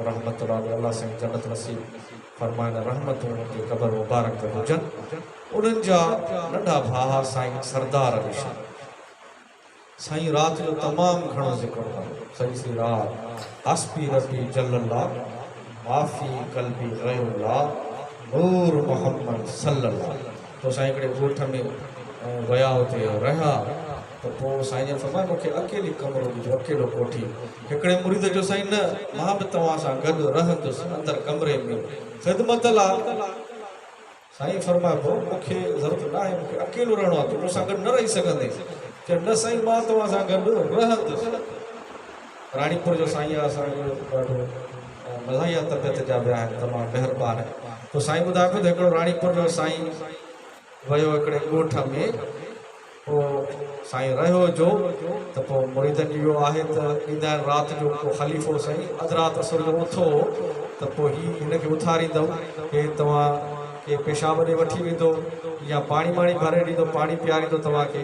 रहमतुल्लाह अलैहि अल्लाह साईं जन्नत नसीब फरमाइनि रहमत उनजी क़बर मुबारक ते हुजनि उन्हनि जा नंढा भाउ साईं सरदार अली शाह साईं राति जो तमामु घणो ज़िक्र कयो सॼी सी राति हस्बी रबी जल्लल्लाह माफ़ी कल्बी गैरुल्लाह नूर मोहम्मद सल्लल्लाह तो साईं हिकिड़े ॻोठ में विया हुते रहिया तो पोइ साईं जन फरमाए मूंखे अकेली कमरो ॾिजो, अकेलो कोठी। हिकिड़े मुरीद जो साईं न मां बि तव्हां सां गॾु रहंदुसि अंदरि कमरे में ख़िदमत लाइ। साईं फरमाए पोइ मूंखे ज़रूरत न आहे, मूंखे अकेलो रहणो आहे, तूं मूंसां गॾु न रही सघंदे। चयो न साईं मां तव्हां सां गॾु रहंदुसि। राणीपुर जो साईं आहे, असांजो ॾाढो मज़ाहिया तबियत जा विया आहिनि, तमामु महिरबान आहे। पोइ साईं ॿुधाए पियो त हिकिड़ो राणीपुर जो साईं वियो हिकिड़े ॻोठ में, पोइ साईं रहियो जो त पोइ मुरीदनि इहो आहे त ईंदा आहिनि राति जो को ख़लीफ़ो साईं अधु राति असुर जो उथो त पोइ हिनखे उथारींदो हे तव्हां के पेशाब ॾे वठी वेंदो या पाणी वाणी भरे ॾींदो, पाणी पीआरींदो तव्हांखे,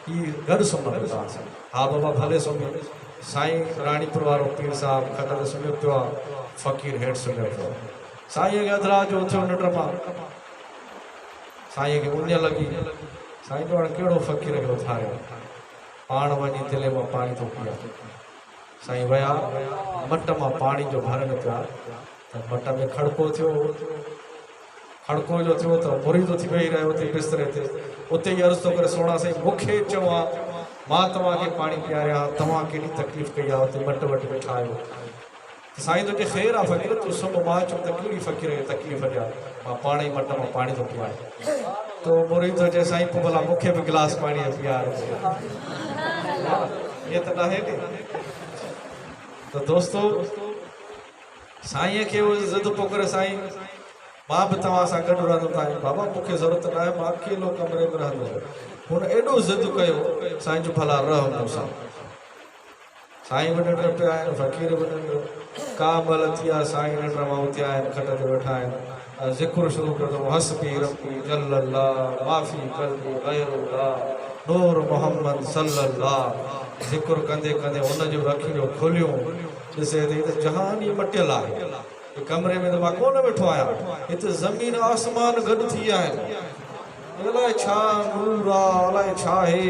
हीअ गॾु सुम्हंदो तव्हां सां। हा बाबा भले सुम्हियो। साईं राणीपुर वारो पीर साहिबु खट ते सुम्हियो पियो आहे, फ़क़ीर हेठि सुम्हियो पियो आहे। साईं खे अधु राति जो उथियो निंड मां, साईं खे उञ लॻी। साईं जो हाणे कहिड़ो फ़क़ीर खे उथारियो, पाण वञी तिले मां पाणी थो पीआ। साईं विया मट मां पाणी जो भरनि पिया त मट में खड़को थियो, खड़को जो थियो त मुरीद थी वेही रहियो उते बिस्तरे ते। उते ई अर्ज़ु थो करे सोणा साईं मूंखे चवां मां तव्हांखे पाणी पीआरियां, तव्हां केॾी तकलीफ़ कई आहे, उते मट वटि वेठा आहियो। साईं तुंहिंजे ख़ैरु आहे फ़क़ीर, तूं सुम्ह। मां चयो त कहिड़ी फ़क़ीर खे तकलीफ़ ॾियां, मां पाण ई मट मां पाणी थो पीआरियां। तो मुरीद चए साईं पोइ भला मूंखे बि गिलास पाणी पीआरो, ईअं त न आहे नी। त दोस्तो साईं खे ज़िद पोइ करे साईं मां बि तव्हां सां गॾु रहंदुमि। साईं बाबा मूंखे ज़रूरत न आहे, मां अकेलो कमरे में रहंदुमि। हुन एॾो ज़िद कयो, साईं जो भला रह मूंसां। साईं बि निंड पिया आहिनि, फ़क़ीर बि निंड, का महिल थी आहे साईं निंड मां उथिया आहिनि, खट ते वेठा आहिनि। ज़िक्र शुरू कंदो हस्बी रब्बी जल्लल्लाह माफ़ी क़ल्बी ग़ैरुल्लाह नूर मोहम्मद सल्लल्लाह। ज़िक्र कंदे कंदे हुनजो रखियो खुलियो, ॾिसे त जहान ई मटियल आहे। कमरे में त मां कोन वेठो आहियां, हिते ज़मीन आसमान गॾु थी विया आहिनि। अलाए छा नूर आहे, अलाए छा आहे,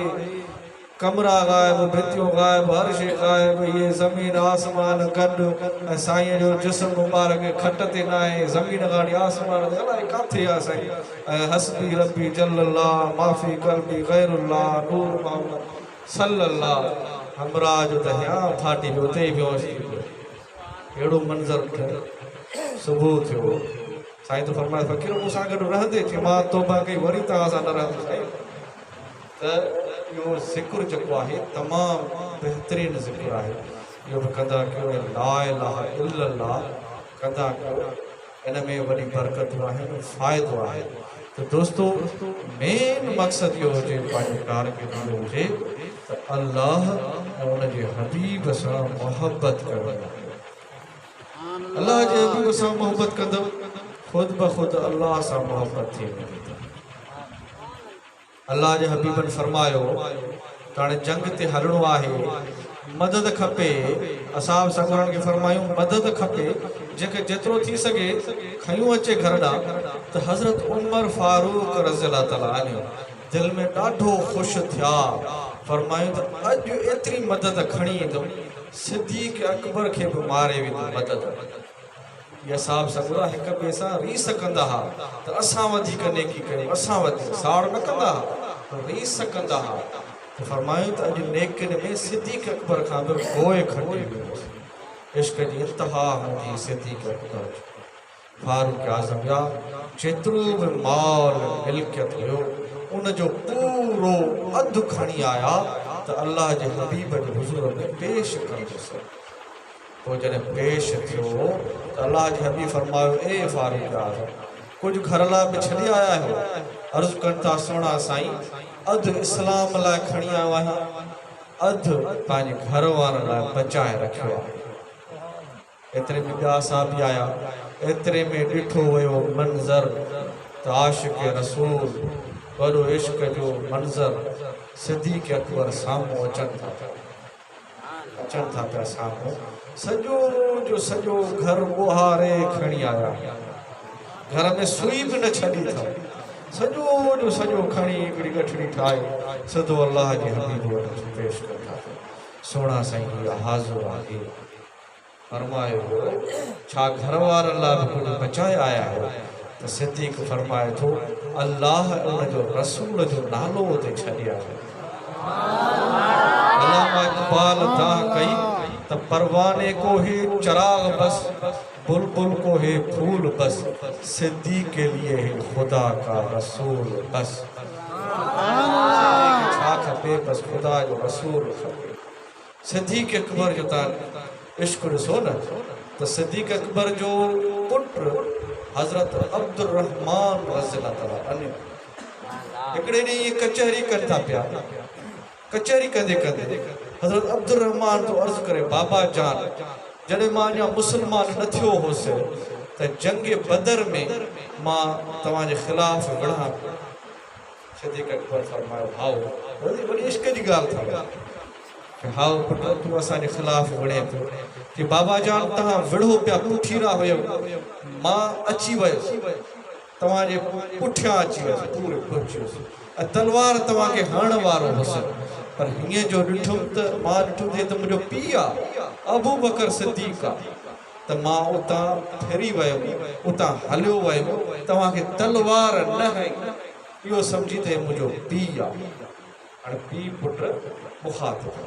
कमरा गायब, भितियूं गायब, हर शइ गायब, ये ज़मीन आसमान गॾु। ऐं साईं जो जिस्म मुबारक खट ते न आहे, ज़मीन गाड़ी आसमान ते अलाए किथे आहे साईं। ऐं हस्बी रब्बी जल्लल्लाह माफ़ी क़ल्बी ग़ैरुल्लाह नूर मोहम्मद सल्लल्लाह। हमरा जो त हियां फाटी पियो, उते ई बेहोश थी पियो। अहिड़ो मंज़र सुबुह थियो। साईं तो फरमाए फ़क़ीर मूंसां गॾु रहंदे चई मां तौबा कई वरी तव्हां सां न रहंदुसि। साईं त इहो ज़िक्र जेको आहे तमामु बहितरीनु ज़िक्र आहे, इहो बि कंदा कयो। ला इलाहा इल्लल्लाह कंदा कयो, इन में वॾी बरकतूं आहिनि, फ़ाइदो आहे। त दोस्तो मेन मक़सदु इहो हुजे पंहिंजे कार खे ॾिनो हुजे त अल्लाह ऐं उनजे हबीब सां मुहबत करणु। अल्लाह जे हबीब सां मोहबत कंदव ख़ुद ब ख़ुद अल्लाह सां मोहबत थी वेंदी। अल्लाह जे हबीबनि फरमायो त हाणे जंग ते हलणो आहे, मदद खपे। असां सगुरनि खे फरमायूं मदद खपे, जंहिंखे जेतिरो थी सघे खयूं अचे घर ॾांहुं। त हज़रत उमर फारूक रज़ियल्लाहु ताला अन्हु दिलि में ॾाढो ख़ुशि थिया, फरमायूं त अॼु एतिरी मदद खणी ईंदुमि सिद्दीक़ अकबर खे बि मारे वेंदुमि मदद। इहा साहब सगुरा हिक ॿिए सां रीस कंदा हुआ त असां वधीक नेकी कयूं, असां वधीक साड़ न कंदा हुआ, रीस कंदा हुआ। त फरमायूं त अॼु नेकियुनि में सिद्दीक़ अकबर खां बि गोए खटी वियो। इश्क जी इंतहा हूंदी सिद्दीक़ अकबर फारूक आज़म या जेतिरो बि माल मिल्कियत हुयो उनजो पूरो अधु खणी आया त अल्लाह जे हबीब जे हुज़ूर में पेश कंदुसि। पोइ जॾहिं पेश थियो त अल्लाह जे हबीब फरमायो ए फारूक आज़म कुझु घर लाइ बि छॾे आया आहियो? अर्ज़ु कनि था सोणा साईं अधु इस्लाम लाइ खणी आयो आहियां, अधु पंहिंजे घर वारनि लाइ बचाए रखियो आहे। एतिरे में ॿिया साहब बि आया, एतिरे में ॾिठो वियो मंज़र त आशिक़ रसूल वॾो इश्क जो मंज़र सिद्दीक़ अकबर साम्हूं अचनि था पिया साम्हूं। सॼो जो सॼो घर ॿोहारे खणी आया, घर में सुई बि न छॾी अथव, सॼो जो सॼो खणी हिकिड़ी गठड़ी ठाहे सिधो अल्लाह जे हबीब वटि पेश कनि था। सोणा साईं इहा हाज़ुर आहे। फरमायो छा घर वारनि लाइ बि कुझु बचाए आया आहियो? त सिद्दीक़ फरमाए थो अल्लाह उनजो रसूल जो नालो उते छॾे आयो। दाह कई त परवाने को है चराग बस, बुलबुल को है फूल बस, सिद्दीक के लिए है खुदा का रसूल बस। छा खपे बस खुदा जो रसूल खपे। सिद्दीक अकबर जो तां इश्क ॾिसो न त सिद्दीक अकबर जो पुट हज़रत अब्दुल रहमान रज़ियल्लाहु अन्हु हिकिड़े ॾींहुं इहे कचहरी कनि था पिया। कचहरी कंदे कंदे हज़रत अब्दुल रहमान तो अर्ज़ करे बाबा जान जॾहिं मां अञा मुस्लमान न थियो हुउसि त जंग बदर में मां तव्हांजे ख़िलाफ़ विढ़ां। सिद्दीक अकबर फरमायो हाओ वॾी इश्क जी ॻाल्हि था हाओ पुट तूं असांजे ख़िलाफ़ विढ़े थो कि बाबा जान तव्हां विढ़ो पिया पुठीरा हुयो मां अची वियुसि तव्हांजे पुठियां अची वियुसि पूरे पहुचियुसि ऐं तलवार तव्हांखे हणण वारो हुउसि पर हीअं जो ॾिठुमि त मां ॾिठुमि त मुंहिंजो पीउ आहे अबू बकर सिद्दीक आहे त मां उतां फिरी वियुमि उतां हलियो वियुमि तव्हांखे तलवार न हई इहो सम्झी त मुंहिंजो पीउ आहे। हाणे पीउ पुट मुखातिब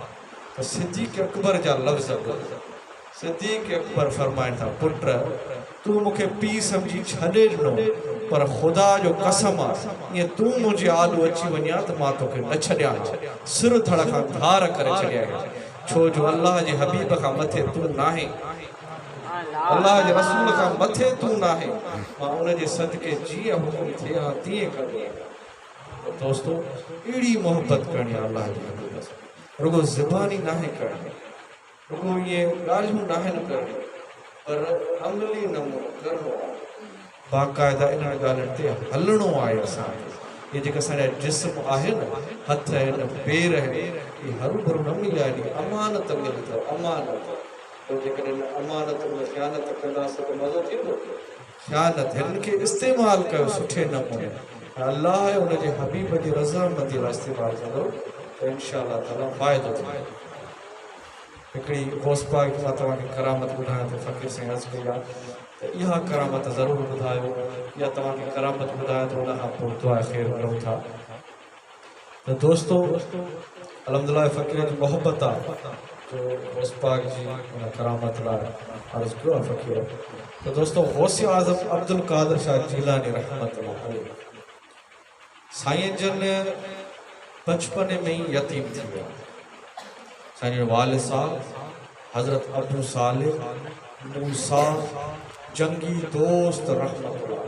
त सिद्दीक अकबर जा लफ़्ज़ सिद्दीक अकबर फरमाइनि था पुट तूं मूंखे पीउ सम्झी छॾे ॾिनो पर ख़ुदा जो कसम आहे ईअं तूं मुंहिंजे आलू अची वञा त मां तोखे न छॾियां सिर धड़ खां धार करे छॾिया छो जो अल्लाह जे हबीब खां मथे तूं नाहे अल्लाह जे रसूल खां मथे तूं नाहे मां उनजे सदके जीअं हुकुम थिए हा तीअं कंदो। दोस्तो अहिड़ी मोहबत करणी आहे अल्लाह जे हबीब सां रुगो ज़बानी नाहे करणी रुगो इहे ॻाल्हियूं नाहिनि करणी पर अमली नमूनो करिणो आहे बाक़ाइदा इन ॻाल्हियुनि ते हलणो आहे असांखे। इहे जेके असांजा जिस्म आहे न हथ आहिनि पेर आहिनि इहे हरू भरू न मिलिया आहिनि अमानत मिली अथव अमानत पोइ जेकॾहिं अमानत में ख़यानत कंदासीं त मज़ो थींदो ख़यानत हिननि खे इस्तेमालु कयो सुठे नमूने अल्लाह उनजे हबीब जी रज़ामंदी लाइ इस्तेमालु कंदो त इंशा अल्लाह ताला फ़ाइदो थींदो। हिकिड़ी गौस पाक मां तव्हांखे करामत ॿुधायां थो फ़क़ीर साईं अर्ज़ु कई आहे त इहा करामत ज़रूरु ॿुधायो या तव्हांखे करामत ॿुधायां त उन खां पोइ दुआ ख़ैर करूं था। त दोस्तो अलहमदुलिल्लाह फ़क़ीर जी मोहबत आहे जो गौस पाक जी उन करामत लाइ अर्ज़ु कयो आहे फ़क़ीर। त दोस्तो गौस आज़म अब्दुल कादिर शाह जीलानी रहमतुल्लाह अलैह साईं जन बचपन में ही यतीम थी विया। साईं वालिद साहब हज़रत अबू सालिह मूसा जंगी दोस्त रहमतुल्लाह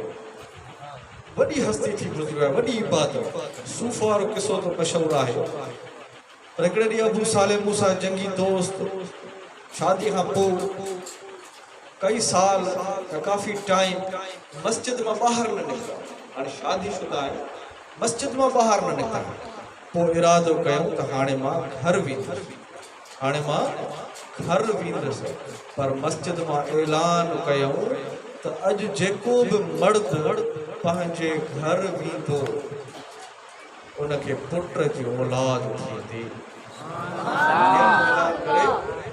वॾी हस्ती थी गुज़री आहे वॾी इबादत सूफ़ वारो किसो तो मशहूरु आहे पर हिकिड़े ॾींहुं अबू सालिह मूसा जंगी दोस्त शादी खां पोइ कई साल काफ़ी टाइम मस्जिद मां ॿाहिरि न निकिता हाणे शादीशुदा आहे मस्जिद मां ॿाहिरि न निकिता पोइ इरादो कयूं त हाणे मां घर वेंदुसि पर मस्जिद मां ऐलान कयूं त अॼु जेको बि मर्द पंहिंजे घर वेंदो उनखे पुट जी औलाद थींदी।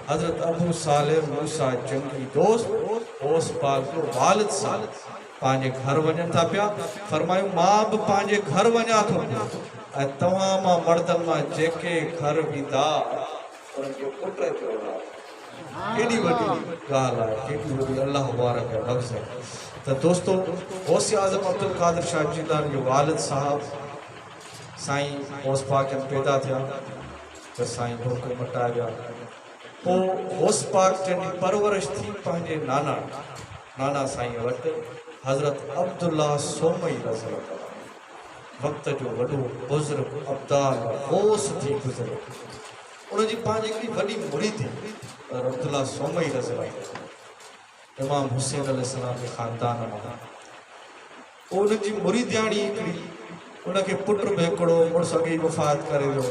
हज़रत अबू सालिह मूसा जंगी दोस्त गौस पाक जो वालिद साहब पंहिंजे घर वञनि था पिया फरमायूं मां बि पंहिंजे घर वञा थो ऐं तव्हां मां मर्दनि मां जेके घर वेंदा उनखे पुट जी औलाद केॾी वॾी ॻाल्हि आहे केॾी वॾी अलाह मुबारक आहे लफ़्ज़ आहे। त दोस्तो गौस आज़म अब्दुल कादिर शाह जीलानी जो वालिद साहब साईं गौस पाक जन पैदा थिया त साईं भुख मटाए विया पोइ गौस पाक जन जी परवरिश थी पंहिंजे नाना साईं वटि हज़रत अब्दुल्ला सोमई रज़ियल्लाहु वक़्त जो वॾो बुज़ुर्ग अब्दाल गौस थी गुज़रियो उनजी पंहिंजी हिकिड़ी वॾी मुरीदी अब्दुल्ला सोमई रज़ियल्लाहु इमाम हुसैन अलैहिस्सलाम जे ख़ानदान मां उनजी मुरीदियाणी हिकिड़ी उनखे पुट में हिकिड़ो मुड़ुसु अॻे वफ़ात करे वियो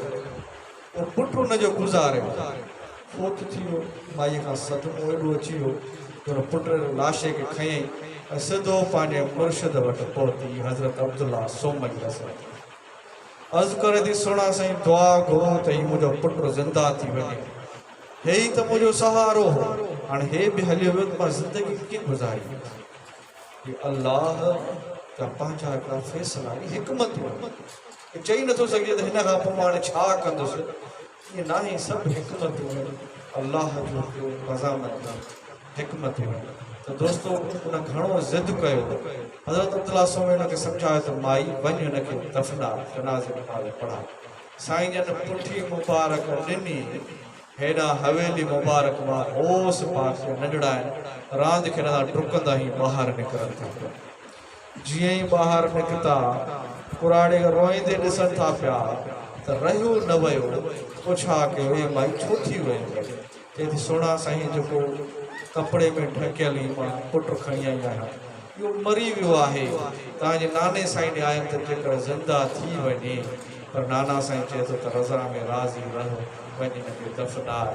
उहो पुटु उनजो गुज़ारे फोत थी वियो माईअ खां सदमो एॾो अची वियो हुन पुट लाशे खे खयईं ऐं सिधो पंहिंजे मुर्शिद वटि पहुती हज़रत अब्दुल्ला सोमई रज़ियल्लाहु अर्ज़ु करे थी सुहिणा साईं दुआ घुरो त हीउ मुंहिंजो पुटु ज़िंदा थी वञे हे ई त मुंहिंजो सहारो हो हाणे हे बि हलियो वियो त मां ज़िंदगी कीअं गुज़ारी अल्लाह जा पंहिंजा हिकिड़ा फ़ैसिला हिकमत चई नथो सघे त हिन खां पोइ मां हाणे छा कंदुसि ये ना ही सब हिकमत अल्लाह जो रज़ामत हिकमत तो दोस्तों उन घणो ज़िद कयो हज़रत अब्दुल्ला स्वामी उनखे सम्झायो त माई वञ हुनखे दफ़ना जनाज़े नमाज़ पढ़ा साईं जन पुठी मुबारक ॾिनी हेॾा हवेली मुबारक मां ओस पास नंढड़ा आहिनि रांदि खेॾंदा डुकंदा ई ॿाहिरि निकिरनि था पिया जीअं ई ॿाहिरि निकिता कुराड़े रोईंदे ॾिसनि था पिया त रहियो न वियो पुछा कयो हे माई छो थी वई चए थी सोना साईं जेको कपिड़े में ढकियल ई मां पुटु खणी आई आहियां इहो मरी वियो आहे तव्हांजे नाने साईं ॾे आयुमि त जेकर ज़िंदा थी वञे पर नाना साईं चए थो त रज़ा में राज़ी रहो वञ हिनखे दफ़नाए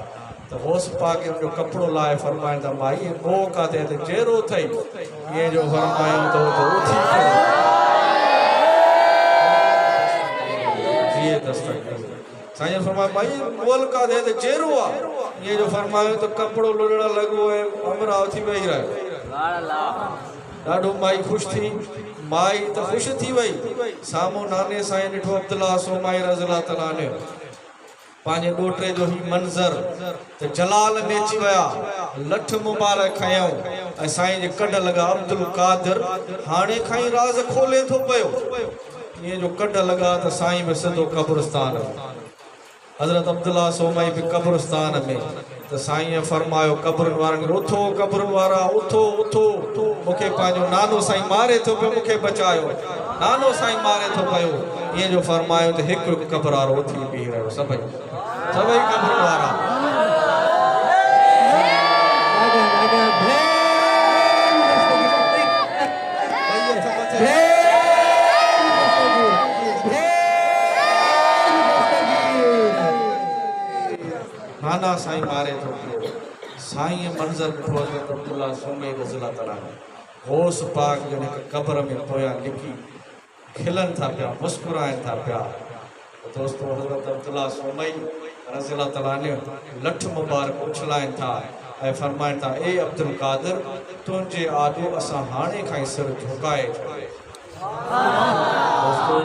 त होस पाक जो कपिड़ो लाहे फरमाइनि था माई गो काथे त जहिड़ो अथई ईअं जो फरमायूं त उथी जीअं दस्तक साईं फरमाए माई गोल काथे त जहिड़ो आहे ईअं जो फरमायूं त कपिड़ो लुॾण लॻो ऐं अमरा उथी वेही रहियो ॾाढो माई ख़ुशि थी माई त ख़ुशि थी वई साम्हूं नाने साईं ॾिठो अब्दुल्ला सोमाई रज़ियल्लाहु ताला अन्हु पंहिंजे ॾोहिटे जो ही मंज़र त जलाल में अची विया लठ मुबारक खयऊं ऐं साईं जे कढ लॻा अब्दुल कादिर हाणे खां ई राज़ खोले थो पियो ईअं जो कढ लॻा त साईं बि सिधो क़ब्रिस्तान हज़रत अब्दुल्ला सोमाई बि क़ब्रिस्तान में त साईं फरमायो क़ब्रुनि वारनि खे उथो क़ब्रुनि वारा उथो उथो मूंखे पंहिंजो नानो साईं मारे थो पियो मूंखे बचायो नानो साईं मारे थो पियो ईअं जो फरमायो त हिकु हिकु क़ब्र वारो उथी बीह रहियो सभई क़ब्रुनि वारा नाना साईं मारे थो पियो साईं मंज़र ॾिठो हज़रत अब्दुल्ला सोमे रज़ियल्लाहु ताला होस पाक जन क़ब्र में पोयां लिखी खिलनि था पिया मुस्कुराइनि था पिया दोस्तों हज़रत अब्दुल्ला सोमे रज़ियल्लाहु ताला लठ मुबारक उछलाइनि था ऐं फरमाइनि था ए अब्दुल कादिर तुंहिंजे आॾो असां हाणे खां ई सिर झुकाए दोस्तों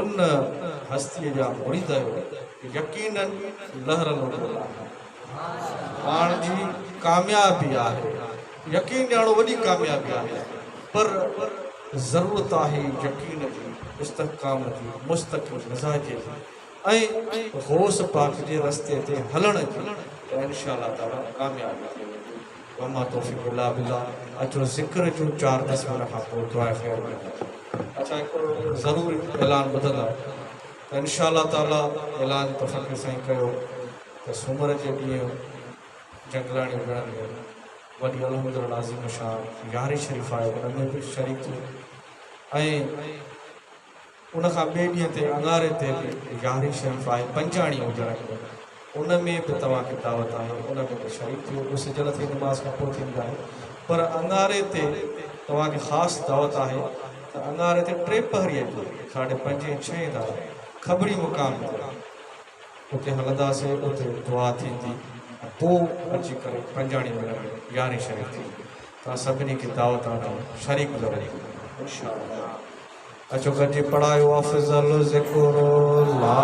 उन हस्तीअ जा मुरीद यकीनन लहरल पाण जी कामयाबी आहे यकीन ॼाणो वॾी कामयाबी आहे पर ज़रूरत आहे यकीन जी इस्तहकाम जी मुस्तक़िल मिज़ाज जी ऐं होस पाक जे रस्ते ते हलण जी त इंशाअल्लाह ताला कामयाबी थी वेंदी वमा तौफ़ीक़ इल्ला बिल्लाह अचो ज़िक्र जूं 4-10 मिनट खां पोइ दुआ ख़ैर में अच्छा हिकिड़ो ज़रूरी ऐलान ॿुधंदा इंशाअल्लाह ताला ऐलान तफ़क़ीर साईं कयो त सूमर जे ॾींहुं जंगलाणी विढ़ण में वॾी अलहमदुलिल्लाह आज़ीम शान यारी शरीफ़ आहे उन में बि शरीक थियो ऐं उनखां ॿिए ॾींहं ते अंगारे ते बि यारी शरीफ़ आहे पंजाणी हुजण में उन में बि तव्हांखे दावत आहे उन में बि शरीक थियो उहो सिजल थी नमाज़ खां पोइ थींदी आहे पर अंगारे ते तव्हांखे ख़ासि दावत आहे त अंगारे ते 3 पहरीअ जो 5:30-6 ताईं खबड़ी मुक़ाम उते हलंदासीं उते दुआ थींदी पोइ अची करे पंजाणी मिलण यारी शरीफ़ थी तव्हां सभिनी खे दावत आहे शरीक लॻो इंशाअल्लाह अचो गॾिजी पढ़ायो अफ़ज़ल ज़िक्र ला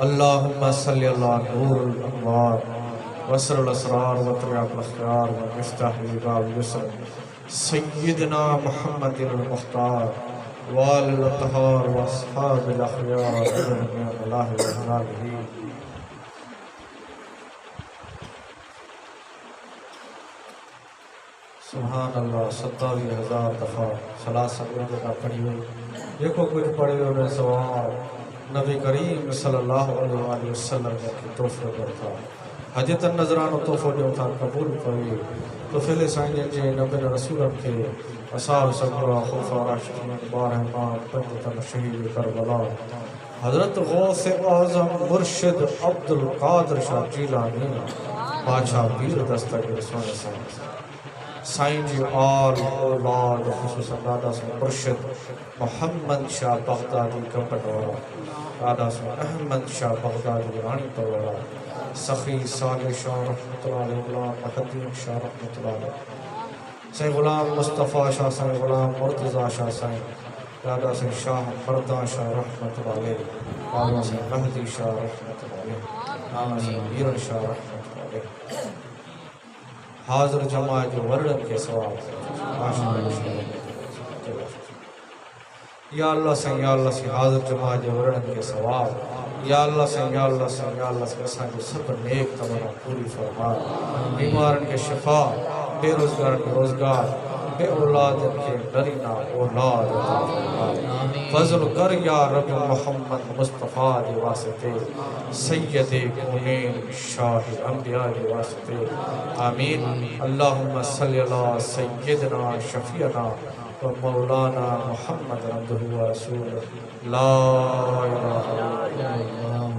अल्लाहुम्मा सल्लि अला नूरुल अनवार वस्रुल असरार व तरियाकुल अख्यार व मिफ्ताहुल बाब युसर सय्यिदना मुहम्मदिल मुख्तार व आलिल तहार व अस्हाबिल अखयार अल्लाह व हनाबिही। सुभान अल्लाह 27,000 दफ़ा सलात सल्लल्लाहु का पढ़ी हुई। देखो कुछ पढ़े हुए सवाल नबी करीम सल्लल्लाहु अलैहि वसल्लम के तोहफे पर था। हजत नजरानो तोहफो जो था कबूल करे तो फिर साईं जे नबी रसूल के असाब सबरा खुफा राशिदीन बारह इमाम पंजतन शहीद करबला हजरत गौस आज़म मुर्शिद अब्दुल कादिर शाह जीलानी बादशाह पीर दस्तगीर सोने साईं जी आल औलाद खुसूसन दादा से मुर्शिद मोहम्मद शाह बगदादी कपटवाला दादा से अहमद शाह बगदादी रानी परवाला सखी साले शाह रहमतुल्लाह अलैहि गुलाम महदीन शाह रहमतुल्लाह अलैहि साईं गुलाम मुस्तफ़ा शाह साईं गुलाम मुर्तज़ा शाह साईं दादा से शाह मर्दा शाह रहमतुल्लाह अलैहि दादा से महदी शाह रहमतुल्लाह अलैहि दादा से वीर शाह रहमतुल्लाह अलैहि। हाजिर जमा जो वर्णन के सवाल या अल्लाह से हाजिर जमा जो वर्णन के सवाल या अल्लाह से असांजो सब नेक तमन्ना पूरी फरमा। बीमारन के शिफा, बेरोजगार के रोजगार, बे औलाद के नरीना औलाद अता फरमा। फजल कर या रब मोहम्मद मुस्तफ़ा के वास्ते सैयदे कौनैन शाह अंबिया के वास्ते आमीन। अल्लाहुम्मा सल्लि अला सय्यिदना शफीअना व मौलाना मुहम्मद अब्दुहु व रसूलुहु ला इलाहा इल्लल्लाह।